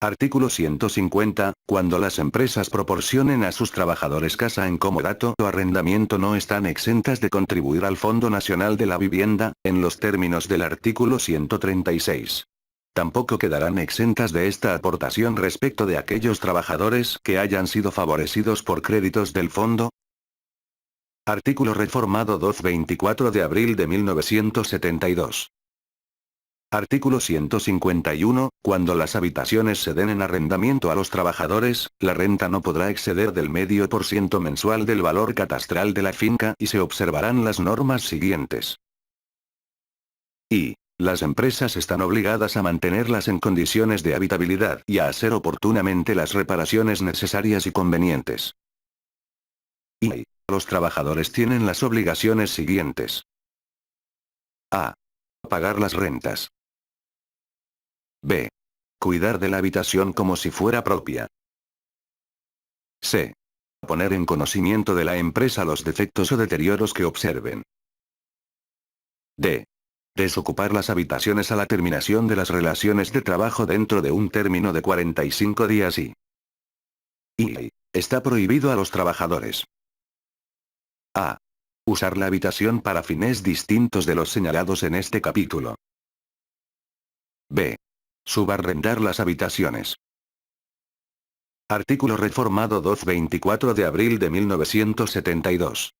Artículo 150. Cuando las empresas proporcionen a sus trabajadores casa en comodato o arrendamiento no están exentas de contribuir al Fondo Nacional de la Vivienda, en los términos del artículo 136. Tampoco quedarán exentas de esta aportación respecto de aquellos trabajadores que hayan sido favorecidos por créditos del fondo. Artículo reformado 24 de abril de 1972. Artículo 151. Cuando las habitaciones se den en arrendamiento a los trabajadores, la renta no podrá exceder del medio por ciento mensual del valor catastral de la finca y se observarán las normas siguientes. Y. Las empresas están obligadas a mantenerlas en condiciones de habitabilidad y a hacer oportunamente las reparaciones necesarias y convenientes. Y. Los trabajadores tienen las obligaciones siguientes. A. Pagar las rentas. B. Cuidar de la habitación como si fuera propia. C. Poner en conocimiento de la empresa los defectos o deterioros que observen. D. Desocupar las habitaciones a la terminación de las relaciones de trabajo dentro de un término de 45 días y está prohibido a los trabajadores. A. Usar la habitación para fines distintos de los señalados en este capítulo. B. Subarrendar las habitaciones. Artículo reformado 224 de abril de 1972.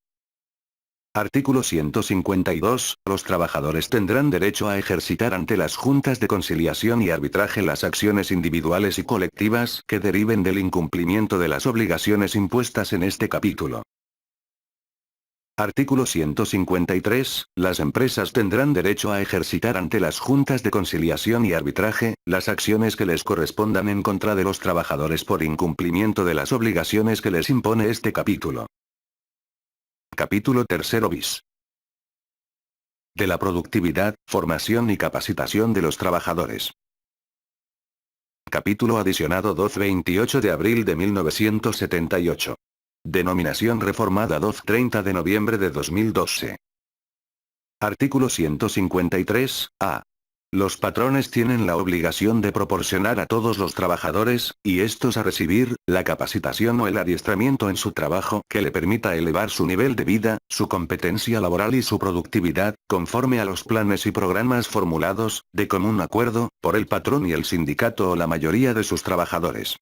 Artículo 152. Los trabajadores tendrán derecho a ejercitar ante las juntas de conciliación y arbitraje las acciones individuales y colectivas que deriven del incumplimiento de las obligaciones impuestas en este capítulo. Artículo 153. Las empresas tendrán derecho a ejercitar ante las juntas de conciliación y arbitraje las acciones que les correspondan en contra de los trabajadores por incumplimiento de las obligaciones que les impone este capítulo. Capítulo 3 bis. De la productividad, formación y capacitación de los trabajadores. Capítulo adicionado 228 de abril de 1978. Denominación reformada 230 de noviembre de 2012. Artículo 153. A. Los patrones tienen la obligación de proporcionar a todos los trabajadores, y estos a recibir, la capacitación o el adiestramiento en su trabajo que le permita elevar su nivel de vida, su competencia laboral y su productividad, conforme a los planes y programas formulados, de común acuerdo, por el patrón y el sindicato o la mayoría de sus trabajadores.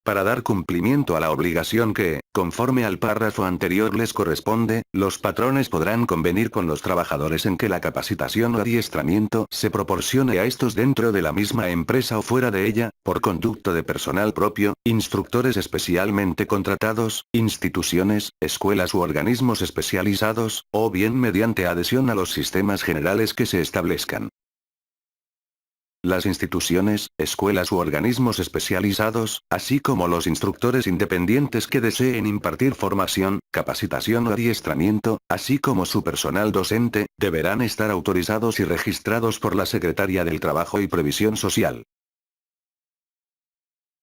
Para dar cumplimiento a la obligación que, conforme al párrafo anterior les corresponde, los patrones podrán convenir con los trabajadores en que la capacitación o adiestramiento se proporcione a estos dentro de la misma empresa o fuera de ella, por conducto de personal propio, instructores especialmente contratados, instituciones, escuelas u organismos especializados, o bien mediante adhesión a los sistemas generales que se establezcan. Las instituciones, escuelas u organismos especializados, así como los instructores independientes que deseen impartir formación, capacitación o adiestramiento, así como su personal docente, deberán estar autorizados y registrados por la Secretaría del Trabajo y Previsión Social.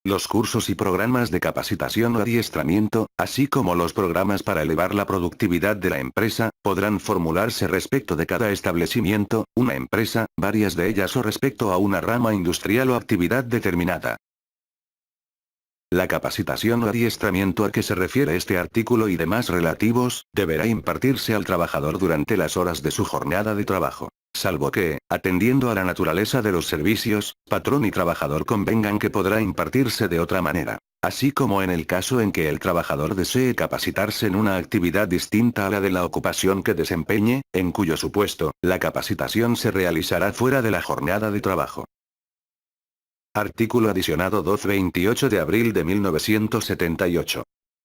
Los cursos y programas de capacitación o adiestramiento, así como los programas para elevar la productividad de la empresa, podrán formularse respecto de cada establecimiento, una empresa, varias de ellas o respecto a una rama industrial o actividad determinada. La capacitación o adiestramiento a que se refiere este artículo y demás relativos, deberá impartirse al trabajador durante las horas de su jornada de trabajo, salvo que, atendiendo a la naturaleza de los servicios, patrón y trabajador convengan que podrá impartirse de otra manera, así como en el caso en que el trabajador desee capacitarse en una actividad distinta a la de la ocupación que desempeñe, en cuyo supuesto, la capacitación se realizará fuera de la jornada de trabajo. Artículo adicionado 228 de abril de 1978.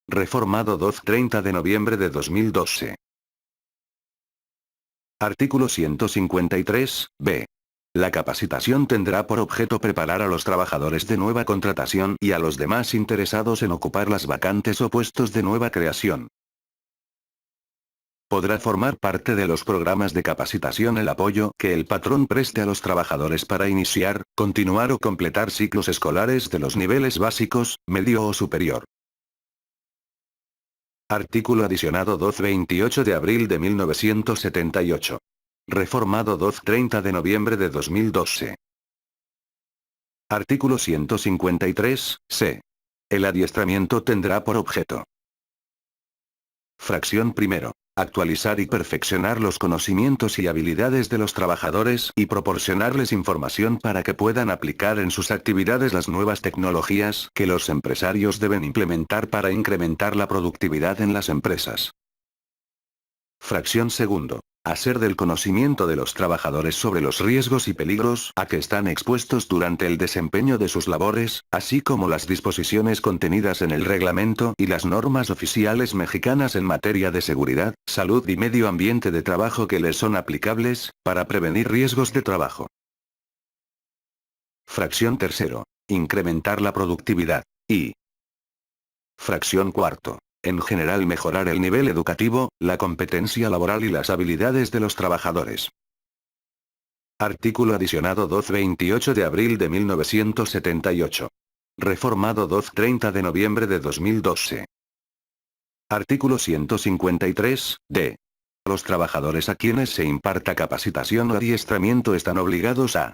Reformado 230 de noviembre de 2012. Artículo 153, b. La capacitación tendrá por objeto preparar a los trabajadores de nueva contratación y a los demás interesados en ocupar las vacantes o puestos de nueva creación. Podrá formar parte de los programas de capacitación el apoyo que el patrón preste a los trabajadores para iniciar, continuar o completar ciclos escolares de los niveles básicos, medio o superior. Artículo adicionado 228 de abril de 1978. Reformado 230 de noviembre de 2012. Artículo 153, c. El adiestramiento tendrá por objeto. Fracción primero. Actualizar y perfeccionar los conocimientos y habilidades de los trabajadores y proporcionarles información para que puedan aplicar en sus actividades las nuevas tecnologías que los empresarios deben implementar para incrementar la productividad en las empresas. Fracción segundo. Hacer del conocimiento de los trabajadores sobre los riesgos y peligros a que están expuestos durante el desempeño de sus labores, así como las disposiciones contenidas en el reglamento y las normas oficiales mexicanas en materia de seguridad, salud y medio ambiente de trabajo que les son aplicables, para prevenir riesgos de trabajo. Fracción tercero. Incrementar la productividad. Y. Fracción cuarto. En general mejorar el nivel educativo, la competencia laboral y las habilidades de los trabajadores. Artículo adicionado 228 de abril de 1978. Reformado 2-30 de noviembre de 2012. Artículo 153, d. Los trabajadores a quienes se imparta capacitación o adiestramiento están obligados a: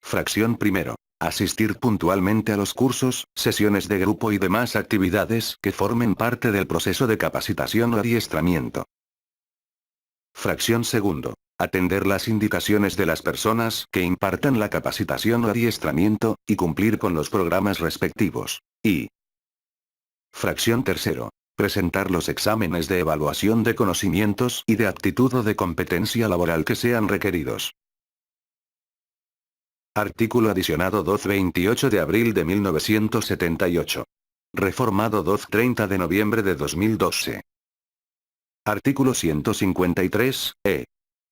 Fracción primero. Asistir puntualmente a los cursos, sesiones de grupo y demás actividades que formen parte del proceso de capacitación o adiestramiento. Fracción segundo. Atender las indicaciones de las personas que impartan la capacitación o adiestramiento, y cumplir con los programas respectivos. Y fracción tercero. Presentar los exámenes de evaluación de conocimientos y de aptitud o de competencia laboral que sean requeridos. Artículo adicionado 228 de abril de 1978. Reformado 230 de noviembre de 2012. Artículo 153, e.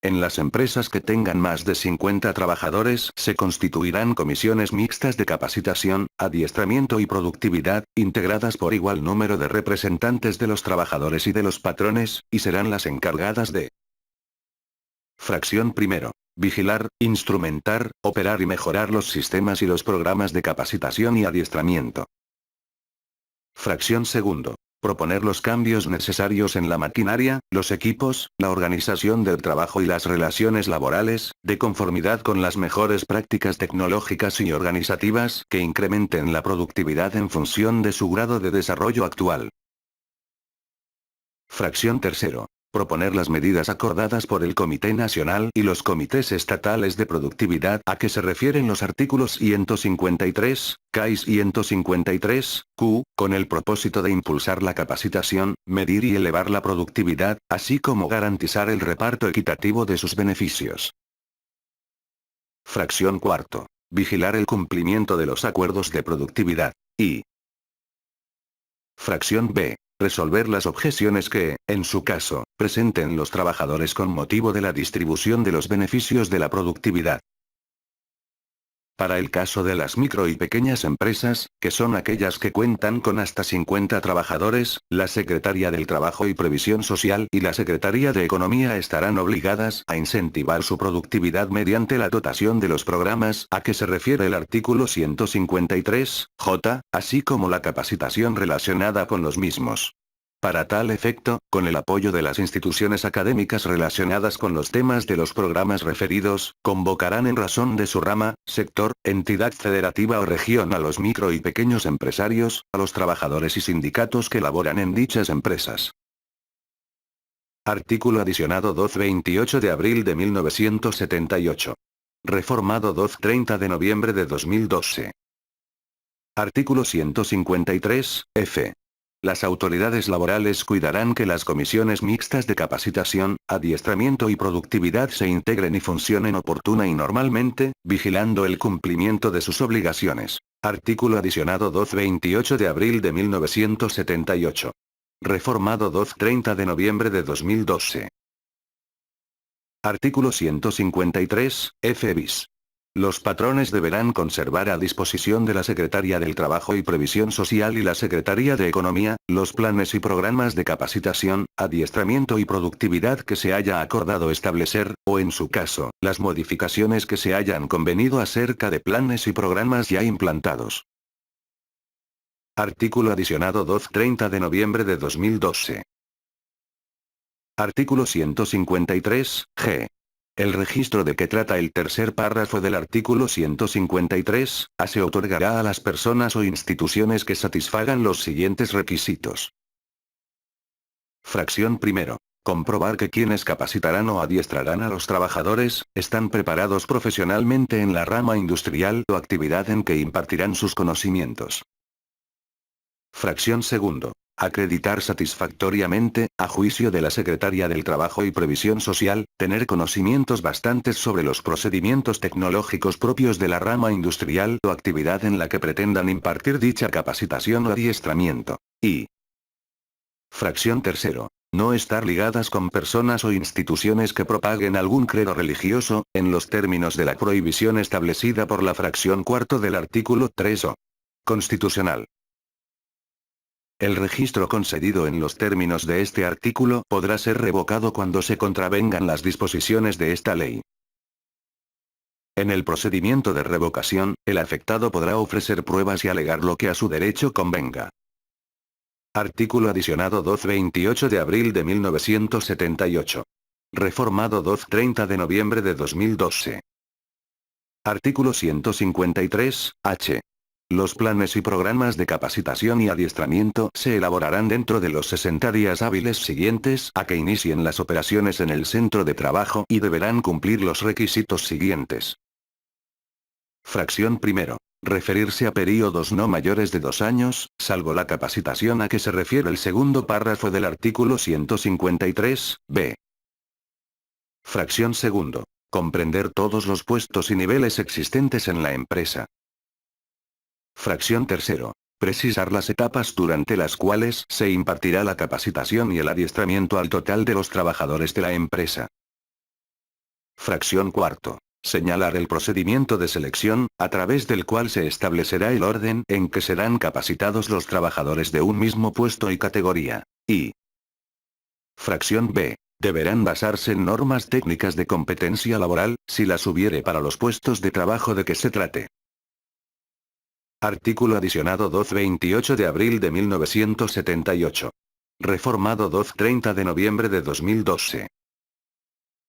En las empresas que tengan más de 50 trabajadores se constituirán comisiones mixtas de capacitación, adiestramiento y productividad, integradas por igual número de representantes de los trabajadores y de los patrones, y serán las encargadas de: Fracción primero. Vigilar, instrumentar, operar y mejorar los sistemas y los programas de capacitación y adiestramiento. Fracción segundo. Proponer los cambios necesarios en la maquinaria, los equipos, la organización del trabajo y las relaciones laborales, de conformidad con las mejores prácticas tecnológicas y organizativas que incrementen la productividad en función de su grado de desarrollo actual. Fracción tercero. Proponer las medidas acordadas por el Comité Nacional y los comités estatales de productividad a que se refieren los artículos 153, K y 153, Q, con el propósito de impulsar la capacitación, medir y elevar la productividad, así como garantizar el reparto equitativo de sus beneficios. Fracción cuarto. Vigilar el cumplimiento de los acuerdos de productividad. Y fracción B. Resolver las objeciones que, en su caso, presenten los trabajadores con motivo de la distribución de los beneficios de la productividad. Para el caso de las micro y pequeñas empresas, que son aquellas que cuentan con hasta 50 trabajadores, la Secretaría del Trabajo y Previsión Social y la Secretaría de Economía estarán obligadas a incentivar su productividad mediante la dotación de los programas a que se refiere el artículo 153, J, así como la capacitación relacionada con los mismos. Para tal efecto, con el apoyo de las instituciones académicas relacionadas con los temas de los programas referidos, convocarán en razón de su rama, sector, entidad federativa o región a los micro y pequeños empresarios, a los trabajadores y sindicatos que laboran en dichas empresas. Artículo adicionado 228 de abril de 1978. Reformado 230 de noviembre de 2012. Artículo 153, F. Las autoridades laborales cuidarán que las comisiones mixtas de capacitación, adiestramiento y productividad se integren y funcionen oportuna y normalmente, vigilando el cumplimiento de sus obligaciones. Artículo adicionado 228 de abril de 1978. Reformado 230 de noviembre de 2012. Artículo 153, F bis. Los patrones deberán conservar a disposición de la Secretaría del Trabajo y Previsión Social y la Secretaría de Economía, los planes y programas de capacitación, adiestramiento y productividad que se haya acordado establecer, o en su caso, las modificaciones que se hayan convenido acerca de planes y programas ya implantados. Artículo adicionado 230 de noviembre de 2012. Artículo 153, G. El registro de que trata el tercer párrafo del artículo 153, A se otorgará a las personas o instituciones que satisfagan los siguientes requisitos. Fracción primero. Comprobar que quienes capacitarán o adiestrarán a los trabajadores, están preparados profesionalmente en la rama industrial o actividad en que impartirán sus conocimientos. Fracción segundo. Acreditar satisfactoriamente, a juicio de la Secretaría del Trabajo y Previsión Social, tener conocimientos bastantes sobre los procedimientos tecnológicos propios de la rama industrial o actividad en la que pretendan impartir dicha capacitación o adiestramiento. Y fracción tercero. No estar ligadas con personas o instituciones que propaguen algún credo religioso, en los términos de la prohibición establecida por la fracción cuarto del artículo 3 o constitucional. El registro concedido en los términos de este artículo podrá ser revocado cuando se contravengan las disposiciones de esta ley. En el procedimiento de revocación, el afectado podrá ofrecer pruebas y alegar lo que a su derecho convenga. Artículo adicionado 228 de abril de 1978. Reformado 230 de noviembre de 2012. Artículo 153, H. Los planes y programas de capacitación y adiestramiento se elaborarán dentro de los 60 días hábiles siguientes a que inicien las operaciones en el centro de trabajo y deberán cumplir los requisitos siguientes. Fracción primero. Referirse a períodos no mayores de 2 años, salvo la capacitación a que se refiere el segundo párrafo del artículo 153, b. Fracción segundo. Comprender todos los puestos y niveles existentes en la empresa. Fracción tercero. Precisar las etapas durante las cuales se impartirá la capacitación y el adiestramiento al total de los trabajadores de la empresa. Fracción cuarto. Señalar el procedimiento de selección, a través del cual se establecerá el orden en que serán capacitados los trabajadores de un mismo puesto y categoría. Y. Fracción B. Deberán basarse en normas técnicas de competencia laboral, si las hubiere para los puestos de trabajo de que se trate. Artículo adicionado 228 de abril de 1978. Reformado 230 de noviembre de 2012.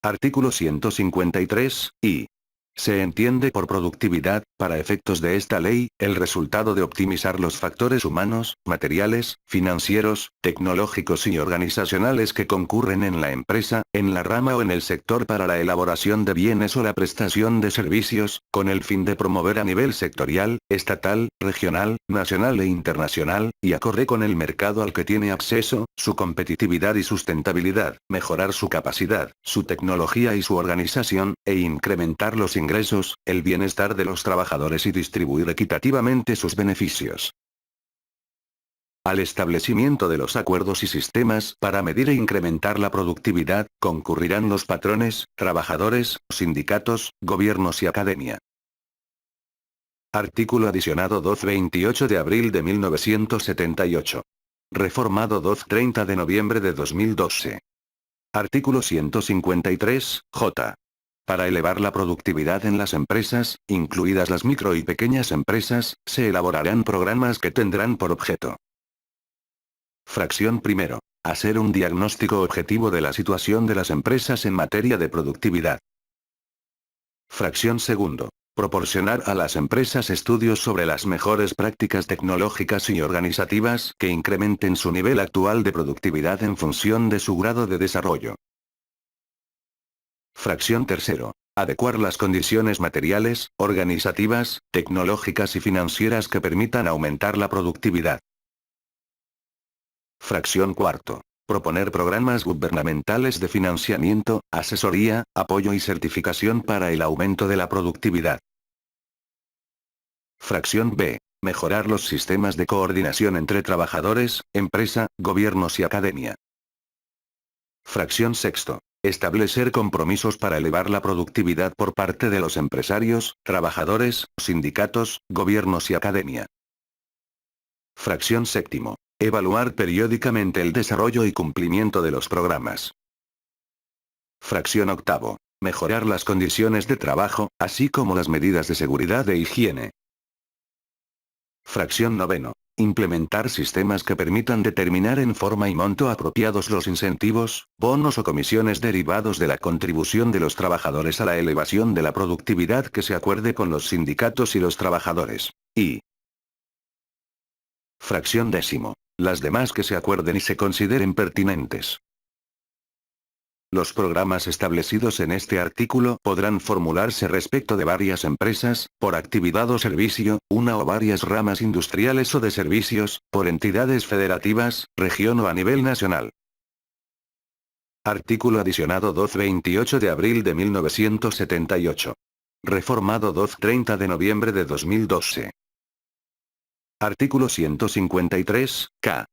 Artículo 153, y. Se entiende por productividad, para efectos de esta ley, el resultado de optimizar los factores humanos, materiales, financieros, tecnológicos y organizacionales que concurren en la empresa, en la rama o en el sector para la elaboración de bienes o la prestación de servicios, con el fin de promover a nivel sectorial, estatal, regional, nacional e internacional, y acorde con el mercado al que tiene acceso, su competitividad y sustentabilidad, mejorar su capacidad, su tecnología y su organización, e incrementar los ingresos, el bienestar de los trabajadores y distribuir equitativamente sus beneficios. Al establecimiento de los acuerdos y sistemas para medir e incrementar la productividad, concurrirán los patrones, trabajadores, sindicatos, gobiernos y academia. Artículo adicionado 228 de abril de 1978. Reformado 230 de noviembre de 2012. Artículo 153, J. Para elevar la productividad en las empresas, incluidas las micro y pequeñas empresas, se elaborarán programas que tendrán por objeto. Fracción primero. Hacer un diagnóstico objetivo de la situación de las empresas en materia de productividad. Fracción segundo. Proporcionar a las empresas estudios sobre las mejores prácticas tecnológicas y organizativas que incrementen su nivel actual de productividad en función de su grado de desarrollo. Fracción tercero. Adecuar las condiciones materiales, organizativas, tecnológicas y financieras que permitan aumentar la productividad. Fracción cuarto. Proponer programas gubernamentales de financiamiento, asesoría, apoyo y certificación para el aumento de la productividad. Fracción B. Mejorar los sistemas de coordinación entre trabajadores, empresa, gobiernos y academia. Fracción sexto. Establecer compromisos para elevar la productividad por parte de los empresarios, trabajadores, sindicatos, gobiernos y academia. Fracción séptimo. Evaluar periódicamente el desarrollo y cumplimiento de los programas. Fracción octavo. Mejorar las condiciones de trabajo, así como las medidas de seguridad e higiene. Fracción noveno. Implementar sistemas que permitan determinar en forma y monto apropiados los incentivos, bonos o comisiones derivados de la contribución de los trabajadores a la elevación de la productividad que se acuerde con los sindicatos y los trabajadores. Y. Fracción décimo. Las demás que se acuerden y se consideren pertinentes. Los programas establecidos en este artículo podrán formularse respecto de varias empresas, por actividad o servicio, una o varias ramas industriales o de servicios, por entidades federativas, región o a nivel nacional. Artículo adicionado 228 de abril de 1978. Reformado 230 de noviembre de 2012. Artículo 153, K.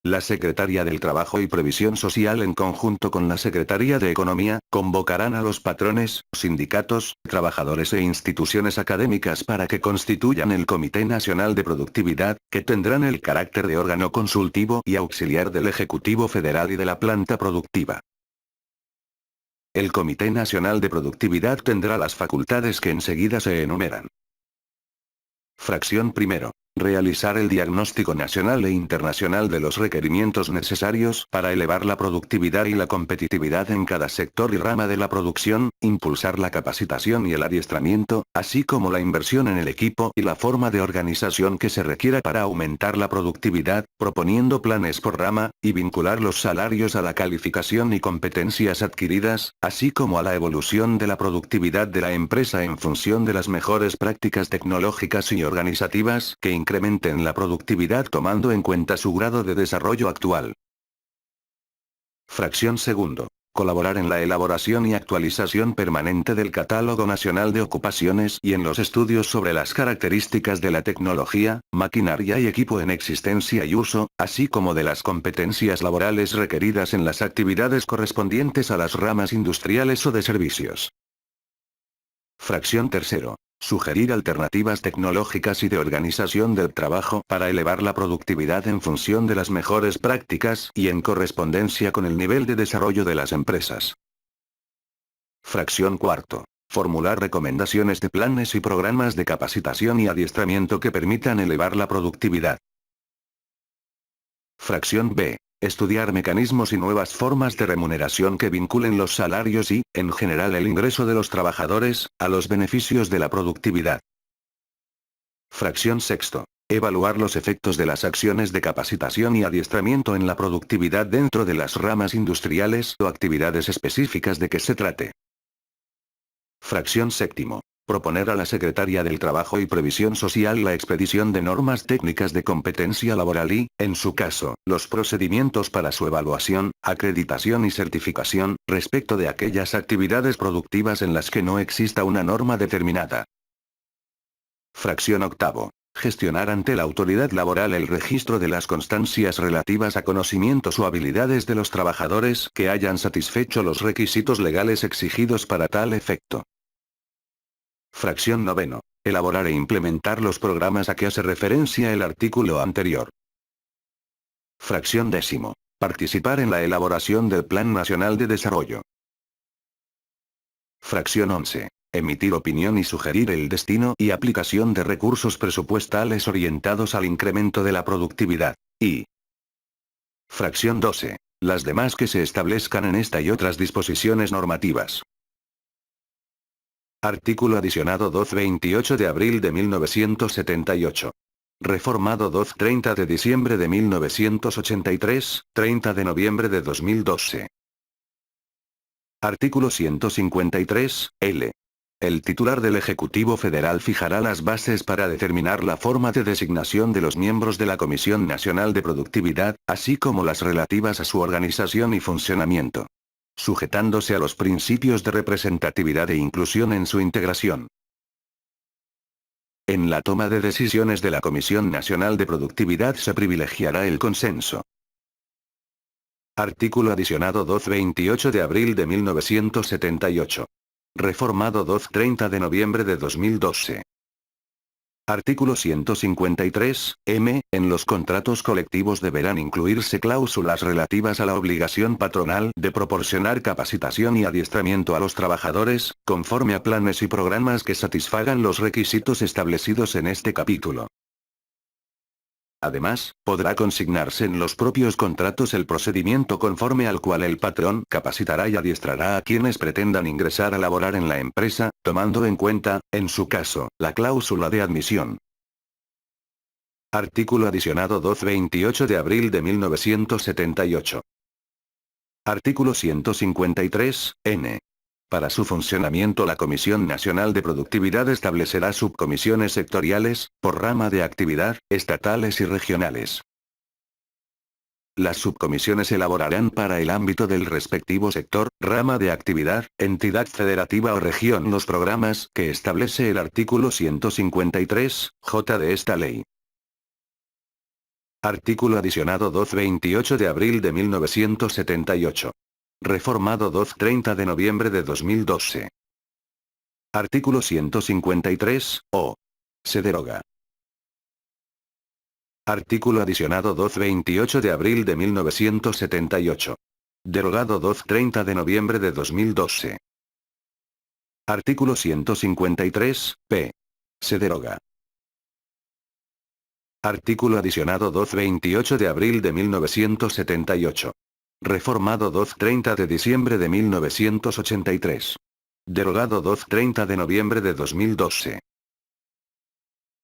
La Secretaría del Trabajo y Previsión Social en conjunto con la Secretaría de Economía, convocarán a los patrones, sindicatos, trabajadores e instituciones académicas para que constituyan el Comité Nacional de Productividad, que tendrán el carácter de órgano consultivo y auxiliar del Ejecutivo Federal y de la planta productiva. El Comité Nacional de Productividad tendrá las facultades que enseguida se enumeran. Fracción primero. Realizar el diagnóstico nacional e internacional de los requerimientos necesarios para elevar la productividad y la competitividad en cada sector y rama de la producción, impulsar la capacitación y el adiestramiento, así como la inversión en el equipo y la forma de organización que se requiera para aumentar la productividad, proponiendo planes por rama, y vincular los salarios a la calificación y competencias adquiridas, así como a la evolución de la productividad de la empresa en función de las mejores prácticas tecnológicas y organizativas que incrementen la productividad tomando en cuenta su grado de desarrollo actual. Fracción segundo. Colaborar en la elaboración y actualización permanente del Catálogo Nacional de Ocupaciones y en los estudios sobre las características de la tecnología, maquinaria y equipo en existencia y uso, así como de las competencias laborales requeridas en las actividades correspondientes a las ramas industriales o de servicios. Fracción tercero. Sugerir alternativas tecnológicas y de organización del trabajo para elevar la productividad en función de las mejores prácticas y en correspondencia con el nivel de desarrollo de las empresas. Fracción cuarto. Formular recomendaciones de planes y programas de capacitación y adiestramiento que permitan elevar la productividad. Fracción B. Estudiar mecanismos y nuevas formas de remuneración que vinculen los salarios y, en general, el ingreso de los trabajadores, a los beneficios de la productividad. Fracción sexto. Evaluar los efectos de las acciones de capacitación y adiestramiento en la productividad dentro de las ramas industriales o actividades específicas de que se trate. Fracción séptimo. Proponer a la Secretaría del Trabajo y Previsión Social la expedición de normas técnicas de competencia laboral y, en su caso, los procedimientos para su evaluación, acreditación y certificación, respecto de aquellas actividades productivas en las que no exista una norma determinada. Fracción octavo. Gestionar ante la autoridad laboral el registro de las constancias relativas a conocimientos o habilidades de los trabajadores que hayan satisfecho los requisitos legales exigidos para tal efecto. Fracción noveno. Elaborar e implementar los programas a que hace referencia el artículo anterior. Fracción décimo. Participar en la elaboración del Plan Nacional de Desarrollo. Fracción 11. Emitir opinión y sugerir el destino y aplicación de recursos presupuestales orientados al incremento de la productividad. Y. Fracción 12. Las demás que se establezcan en esta y otras disposiciones normativas. Artículo adicionado 228 de abril de 1978. Reformado 230 de diciembre de 1983, 30 de noviembre de 2012. Artículo 153, L. El titular del Ejecutivo Federal fijará las bases para determinar la forma de designación de los miembros de la Comisión Nacional de Productividad, así como las relativas a su organización y funcionamiento, sujetándose a los principios de representatividad e inclusión en su integración. En la toma de decisiones de la Comisión Nacional de Productividad se privilegiará el consenso. Artículo adicionado 228 de abril de 1978. Reformado 230 de noviembre de 2012. Artículo 153, M. En los contratos colectivos deberán incluirse cláusulas relativas a la obligación patronal de proporcionar capacitación y adiestramiento a los trabajadores, conforme a planes y programas que satisfagan los requisitos establecidos en este capítulo. Además, podrá consignarse en los propios contratos el procedimiento conforme al cual el patrón capacitará y adiestrará a quienes pretendan ingresar a laborar en la empresa, tomando en cuenta, en su caso, la cláusula de admisión. Artículo adicionado 228 de abril de 1978. Artículo 153, N. Para su funcionamiento la Comisión Nacional de Productividad establecerá subcomisiones sectoriales, por rama de actividad, estatales y regionales. Las subcomisiones elaborarán para el ámbito del respectivo sector, rama de actividad, entidad federativa o región los programas que establece el artículo 153, J de esta ley. Artículo adicionado 228 de abril de 1978. Reformado 230 de noviembre de 2012. Artículo 153, o. Se deroga. Artículo adicionado 228 de abril de 1978. Derogado 2/30 de noviembre de 2012. Artículo 153, p. Se deroga. Artículo adicionado 2/28 de abril de 1978. Reformado 2/30 de diciembre de 1983. Derogado 2/30 de noviembre de 2012.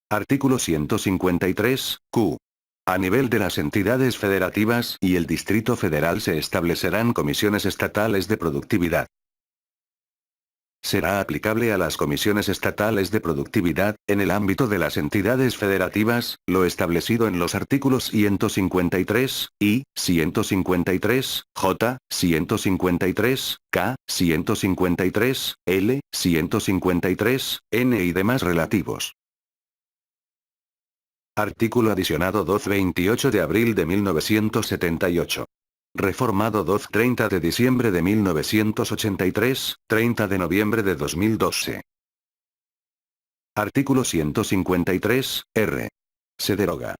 Artículo 153, q. A nivel de las entidades federativas y el Distrito Federal se establecerán comisiones estatales de productividad. Será aplicable a las comisiones estatales de productividad, en el ámbito de las entidades federativas, lo establecido en los artículos 153, I, 153, J, 153, K, 153, L, 153, N y demás relativos. Artículo adicionado 2/28 de abril de 1978. Reformado 2/30 de diciembre de 1983, 30 de noviembre de 2012. Artículo 153, R. Se deroga.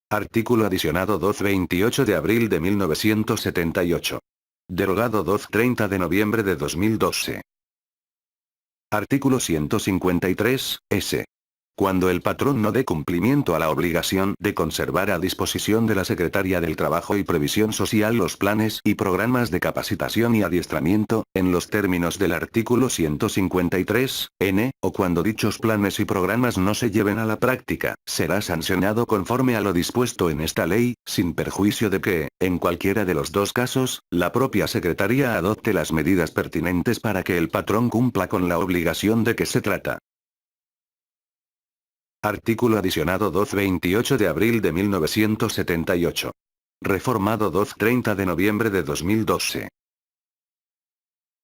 Artículo adicionado 2/28 de abril de 1978. Derogado 2/30 de noviembre de 2012. Artículo 153, S. Cuando el patrón no dé cumplimiento a la obligación de conservar a disposición de la Secretaría del Trabajo y Previsión Social los planes y programas de capacitación y adiestramiento, en los términos del artículo 153, N, o cuando dichos planes y programas no se lleven a la práctica, será sancionado conforme a lo dispuesto en esta ley, sin perjuicio de que, en cualquiera de los dos casos, la propia Secretaría adopte las medidas pertinentes para que el patrón cumpla con la obligación de que se trata. Artículo adicionado 2/28 de abril de 1978. Reformado 2/30 de noviembre de 2012.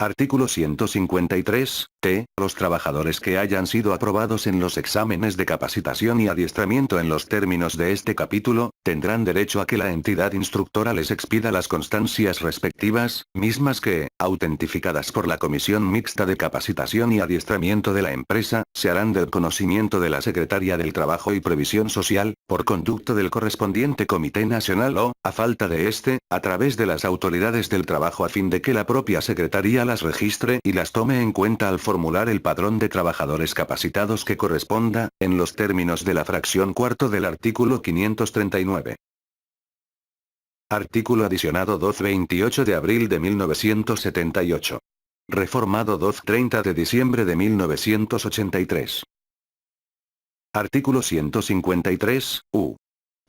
Artículo 153, t. Los trabajadores que hayan sido aprobados en los exámenes de capacitación y adiestramiento en los términos de este capítulo, tendrán derecho a que la entidad instructora les expida las constancias respectivas, mismas que, autentificadas por la Comisión Mixta de Capacitación y Adiestramiento de la empresa, se harán del conocimiento de la Secretaría del Trabajo y Previsión Social, por conducto del correspondiente Comité Nacional o, a falta de este, a través de las autoridades del trabajo a fin de que la propia Secretaría las registre y las tome en cuenta al formular el padrón de trabajadores capacitados que corresponda, en los términos de la fracción cuarto del artículo 539. Artículo adicionado 2/28 de abril de 1978. Reformado 2/30 de diciembre de 1983. Artículo 153, U.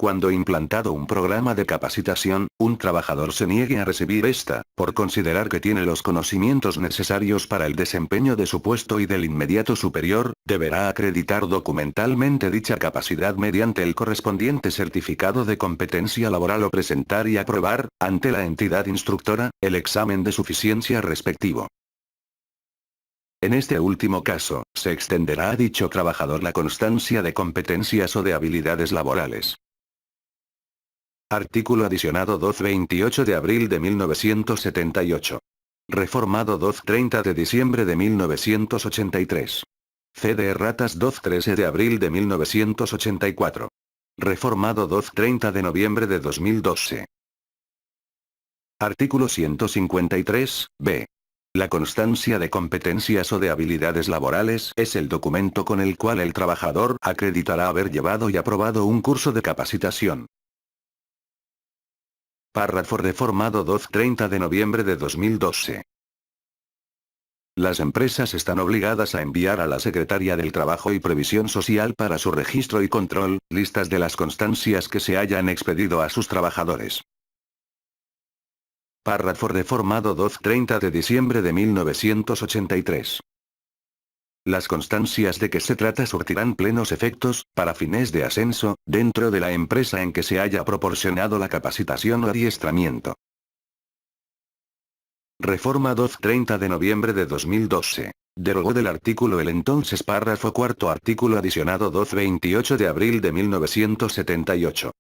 Cuando implantado un programa de capacitación, un trabajador se niegue a recibir esta, por considerar que tiene los conocimientos necesarios para el desempeño de su puesto y del inmediato superior, deberá acreditar documentalmente dicha capacidad mediante el correspondiente certificado de competencia laboral o presentar y aprobar, ante la entidad instructora, el examen de suficiencia respectivo. En este último caso, se extenderá a dicho trabajador la constancia de competencias o de habilidades laborales. Artículo adicionado 2/28 de abril de 1978. Reformado 2/30 de diciembre de 1983. C.D. Ratas 2/13 de abril de 1984. Reformado 2/30 de noviembre de 2012. Artículo 153, b. La constancia de competencias o de habilidades laborales es el documento con el cual el trabajador acreditará haber llevado y aprobado un curso de capacitación. Párrafo reformado 2/30 de noviembre de 2012. Las empresas están obligadas a enviar a la Secretaría del Trabajo y Previsión Social para su registro y control, listas de las constancias que se hayan expedido a sus trabajadores. Párrafo reformado 2/30 de diciembre de 1983. Las constancias de que se trata surtirán plenos efectos, para fines de ascenso, dentro de la empresa en que se haya proporcionado la capacitación o adiestramiento. Reforma 2/30 de noviembre de 2012. Derogó del artículo el entonces párrafo cuarto artículo adicionado 2/28 de abril de 1978.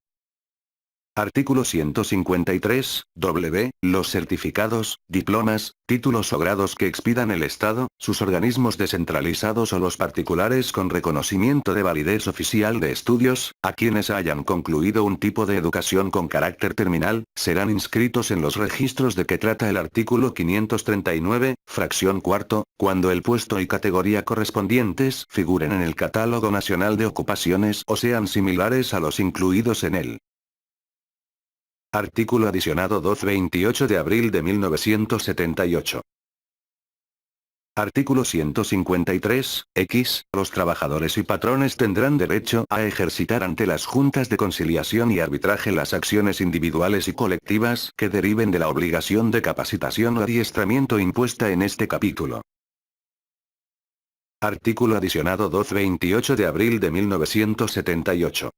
Artículo 153, W. Los certificados, diplomas, títulos o grados que expidan el Estado, sus organismos descentralizados o los particulares con reconocimiento de validez oficial de estudios, a quienes hayan concluido un tipo de educación con carácter terminal, serán inscritos en los registros de que trata el artículo 539, fracción cuarto, cuando el puesto y categoría correspondientes figuren en el Catálogo Nacional de Ocupaciones o sean similares a los incluidos en él. Artículo adicionado 2 28 de abril de 1978. Artículo 153, X. Los trabajadores y patrones tendrán derecho a ejercitar ante las juntas de conciliación y arbitraje las acciones individuales y colectivas que deriven de la obligación de capacitación o adiestramiento impuesta en este capítulo. Artículo adicionado 2 28 de abril de 1978.